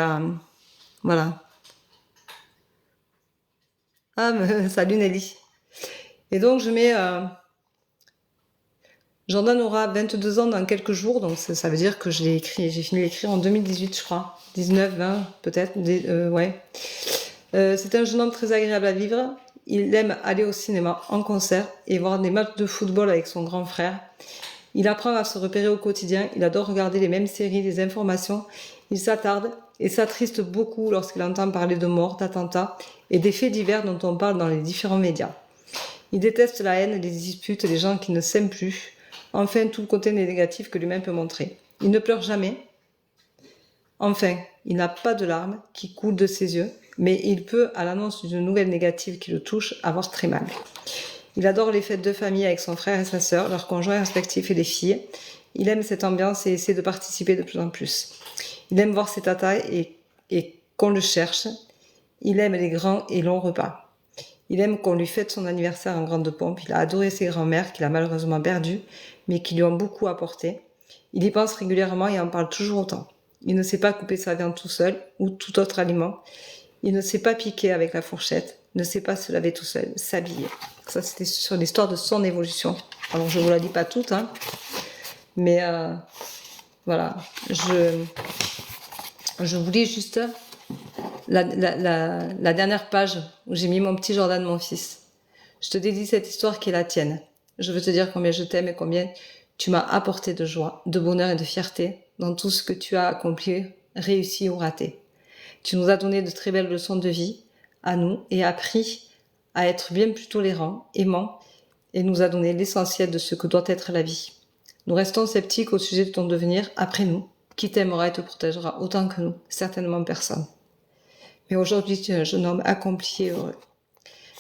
voilà. Ah, salut Nelly. Et donc, je mets... Jordan aura 22 ans dans quelques jours, donc ça veut dire que j'ai fini d'écrire en 2018, je crois. 19, 20, peut-être. Ouais. C'est un jeune homme très agréable à vivre. Il aime aller au cinéma, en concert et voir des matchs de football avec son grand frère. Il apprend à se repérer au quotidien. Il adore regarder les mêmes séries, les informations. Il s'attarde et s'attriste beaucoup lorsqu'il entend parler de morts, d'attentats et des faits divers dont on parle dans les différents médias. Il déteste la haine, les disputes, les gens qui ne s'aiment plus. Enfin, tout le côté négatif que l'humain peut montrer. Il ne pleure jamais. Enfin, il n'a pas de larmes qui coulent de ses yeux, mais il peut, à l'annonce d'une nouvelle négative qui le touche, avoir très mal. Il adore les fêtes de famille avec son frère et sa sœur, leurs conjoints respectifs et les filles. Il aime cette ambiance et essaie de participer de plus en plus. Il aime voir ses tatas et qu'on le cherche. Il aime les grands et longs repas. Il aime qu'on lui fête son anniversaire en grande pompe. Il a adoré ses grands-mères qu'il a malheureusement perdues, mais qui lui ont beaucoup apporté. Il y pense régulièrement et en parle toujours autant. Il ne sait pas couper sa viande tout seul ou tout autre aliment. Il ne sait pas piquer avec la fourchette, ne sait pas se laver tout seul, s'habiller. Ça, c'était sur l'histoire de son évolution. Alors, je ne vous la dis pas toute, hein, mais voilà. Je vous lis juste la dernière page où j'ai mis mon petit Jordan, mon fils. Je te dédie cette histoire qui est la tienne. Je veux te dire combien je t'aime et combien tu m'as apporté de joie, de bonheur et de fierté dans tout ce que tu as accompli, réussi ou raté. Tu nous as donné de très belles leçons de vie à nous et appris à être bien plus tolérants, aimants, et nous a donné l'essentiel de ce que doit être la vie. Nous restons sceptiques au sujet de ton devenir après nous. Qui t'aimera et te protégera autant que nous? Certainement personne. Mais aujourd'hui, tu es un jeune homme accompli et heureux.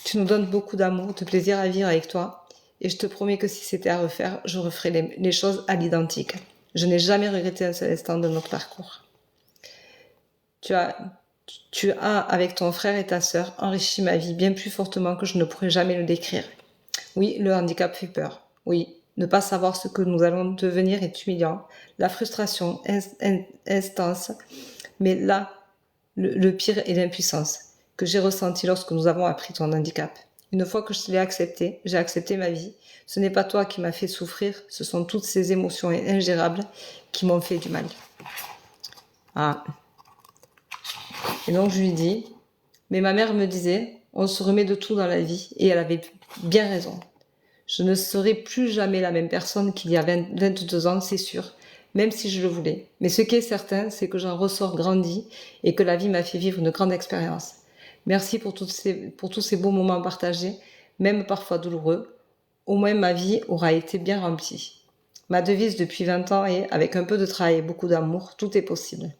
Tu nous donnes beaucoup d'amour, de plaisir à vivre avec toi, et je te promets que si c'était à refaire, je referais les choses à l'identique. Je n'ai jamais regretté un seul instant de notre parcours. Tu as, avec ton frère et ta sœur, enrichi ma vie bien plus fortement que je ne pourrais jamais le décrire. Oui, le handicap fait peur. Oui, ne pas savoir ce que nous allons devenir est humiliant. La frustration intense. Mais là, le pire est l'impuissance que j'ai ressentie lorsque nous avons appris ton handicap. Une fois que je l'ai accepté, j'ai accepté ma vie. Ce n'est pas toi qui m'as fait souffrir, ce sont toutes ces émotions ingérables qui m'ont fait du mal. Ah. Et donc je lui dis, mais ma mère me disait, on se remet de tout dans la vie, et elle avait bien raison. Je ne serai plus jamais la même personne qu'il y a 22 ans, c'est sûr, même si je le voulais. Mais ce qui est certain, c'est que j'en ressors grandi et que la vie m'a fait vivre une grande expérience. Merci pour tous ces beaux moments partagés, même parfois douloureux. Au moins ma vie aura été bien remplie. Ma devise depuis 20 ans est, avec un peu de travail et beaucoup d'amour, tout est possible.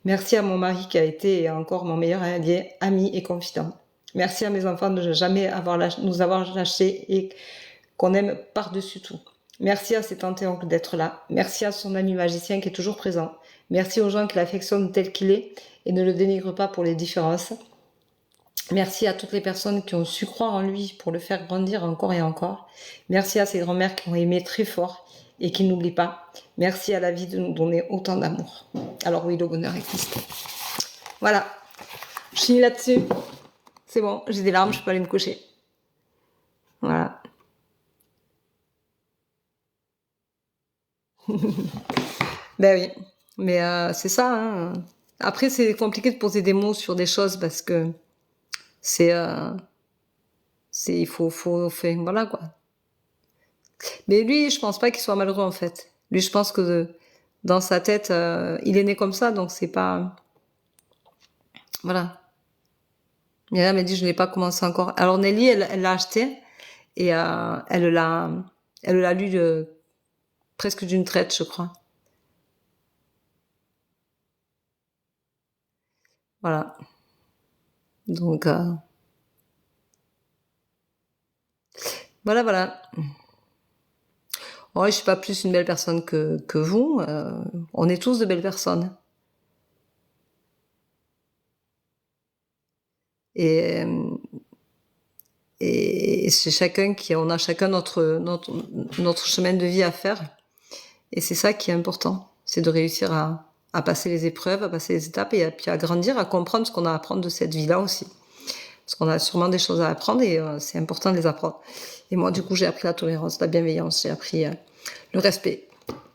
Merci à mon mari qui a été et encore mon meilleur allié, ami et confident. Merci à mes enfants de ne jamais nous avoir lâchés et qu'on aime par-dessus tout. Merci à ses tantes et oncles d'être là. Merci à son ami magicien qui est toujours présent. Merci aux gens qui l'affectionnent tel qu'il est et ne le dénigrent pas pour les différences. Merci à toutes les personnes qui ont su croire en lui pour le faire grandir encore et encore. Merci à ses grands-mères qui ont aimé très fort et qui n'oublient pas. Merci à la vie de nous donner autant d'amour. Alors oui, le bonheur existe. Voilà, je finis là-dessus. C'est bon, j'ai des larmes, je peux aller me coucher. Voilà. Ben oui, mais c'est ça. Hein. Après, c'est compliqué de poser des mots sur des choses parce que il faut, voilà quoi. Mais lui, je pense pas qu'il soit malheureux en fait. Lui, je pense que dans sa tête, il est né comme ça, donc c'est pas, voilà. Myriam m'a dit, je n'ai pas commencé encore. Alors Nelly, elle l'a acheté et elle l'a lu presque d'une traite, je crois. Voilà. Donc voilà. Oh, je suis pas plus une belle personne que vous. On est tous de belles personnes. Et c'est on a chacun notre chemin de vie à faire. Et c'est ça qui est important. C'est de réussir à passer les épreuves, à passer les étapes et puis à grandir, à comprendre ce qu'on a à apprendre de cette vie-là aussi. Parce qu'on a sûrement des choses à apprendre et c'est important de les apprendre. Et moi, du coup, j'ai appris la tolérance, la bienveillance, j'ai appris le respect,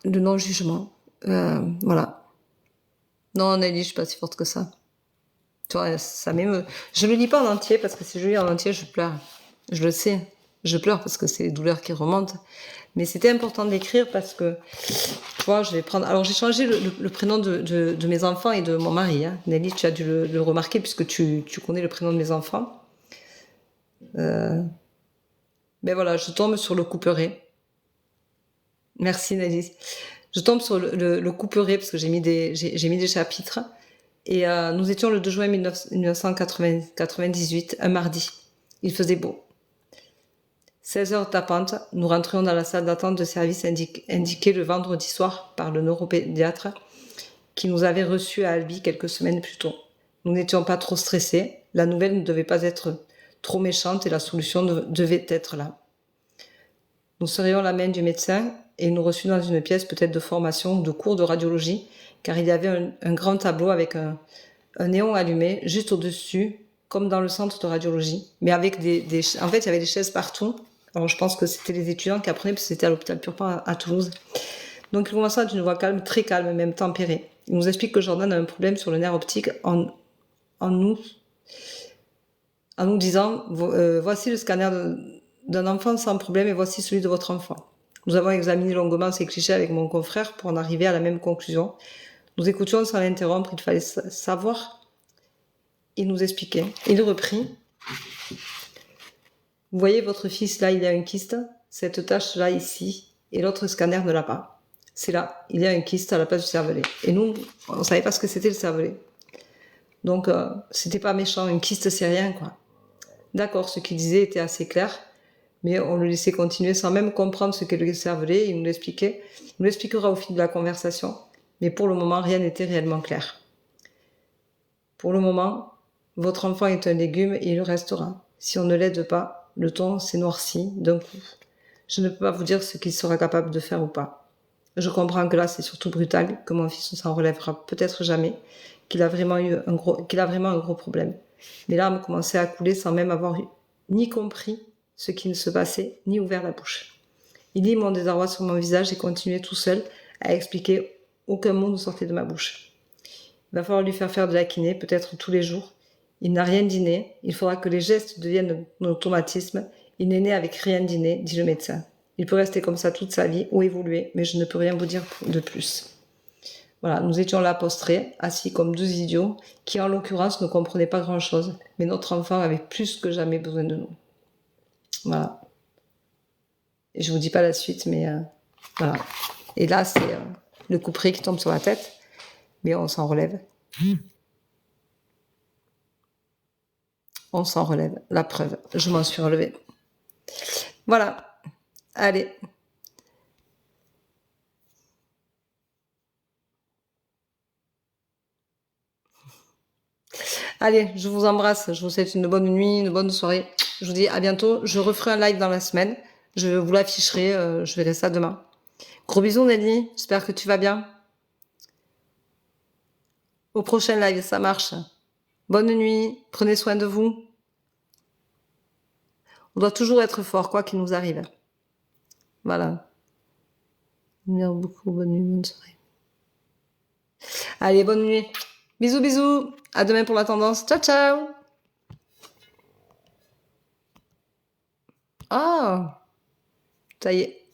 le non-jugement. Voilà. Non, Nelly, je suis pas si forte que ça. Tu vois, ça m'émeut. Je le lis pas en entier parce que si je le lis en entier, je pleure. Je le sais. Je pleure parce que c'est les douleurs qui remontent. Mais c'était important d'écrire parce que, tu vois, je vais prendre... Alors, j'ai changé le prénom de mes enfants et de mon mari. Hein. Nelly, tu as dû le remarquer puisque tu connais le prénom de mes enfants. Ben voilà, je tombe sur le couperet. Merci, Nelly. Je tombe sur le couperet parce que j'ai mis des chapitres. Et nous étions le 2 juin 1998, un mardi. Il faisait beau. 16 heures tapante, nous rentrions dans la salle d'attente de service indiquée le vendredi soir par le neuropédiatre qui nous avait reçus à Albi quelques semaines plus tôt. Nous n'étions pas trop stressés, la nouvelle ne devait pas être trop méchante et la solution devait être là. Nous serions la main du médecin et nous reçus dans une pièce peut-être de formation ou de cours de radiologie, car il y avait un grand tableau avec un néon allumé juste au-dessus, comme dans le centre de radiologie, mais avec en fait, il y avait des chaises partout. Alors, je pense que c'était les étudiants qui apprenaient, parce que c'était à l'hôpital Purpan à Toulouse. Donc, il commença d'une voix calme, très calme, même tempérée. Il nous explique que Jordan a un problème sur le nerf optique en nous disant voici le scanner d'un enfant sans problème et voici celui de votre enfant. Nous avons examiné longuement ces clichés avec mon confrère pour en arriver à la même conclusion. Nous écoutions sans l'interrompre, il fallait savoir. Il nous expliquait. Il reprit. Vous voyez votre fils là, il a un kyste, cette tache là ici, et l'autre scanner ne l'a pas. C'est là, il y a un kyste à la place du cervelet. Et nous, on ne savait pas ce que c'était le cervelet. Donc, c'était pas méchant, un kyste c'est rien, quoi. D'accord, ce qu'il disait était assez clair, mais on le laissait continuer sans même comprendre ce qu'est le cervelet, il nous l'expliquait. Il nous l'expliquera au fil de la conversation, mais pour le moment, rien n'était réellement clair. Pour le moment, votre enfant est un légume et il le restera. Si on ne l'aide pas, le ton s'est noirci d'un coup. Je ne peux pas vous dire ce qu'il sera capable de faire ou pas. Je comprends que là, c'est surtout brutal, que mon fils ne s'en relèvera peut-être jamais, qu'il a vraiment un gros problème. Les larmes commençaient à couler sans même avoir ni compris ce qui se passait, ni ouvert la bouche. Il lit mon désarroi sur mon visage et continuait tout seul à expliquer. Aucun mot ne sortait de ma bouche. Il va falloir lui faire de la kiné, peut-être tous les jours. Il n'a rien d'inné, il faudra que les gestes deviennent un automatisme. Il n'est né avec rien d'inné, dit le médecin. Il peut rester comme ça toute sa vie ou évoluer, mais je ne peux rien vous dire de plus. Voilà, nous étions là postrés, assis comme deux idiots, qui en l'occurrence ne comprenaient pas grand-chose, mais notre enfant avait plus que jamais besoin de nous. Voilà. Et je vous dis pas la suite, mais voilà. Et là, c'est le couperet qui tombe sur la tête, mais on s'en relève. On s'en relève. La preuve, je m'en suis relevée. Voilà. Allez. Allez, je vous embrasse. Je vous souhaite une bonne nuit, une bonne soirée. Je vous dis à bientôt. Je referai un live dans la semaine. Je vous l'afficherai. Je verrai ça demain. Gros bisous Nelly. J'espère que tu vas bien. Au prochain live, ça marche. Bonne nuit. Prenez soin de vous. On doit toujours être fort, quoi qu'il nous arrive. Voilà. Merci beaucoup. Bonne nuit, bonne soirée. Allez, bonne nuit. Bisous, bisous. À demain pour la tendance. Ciao, ciao. Ah, ça y est.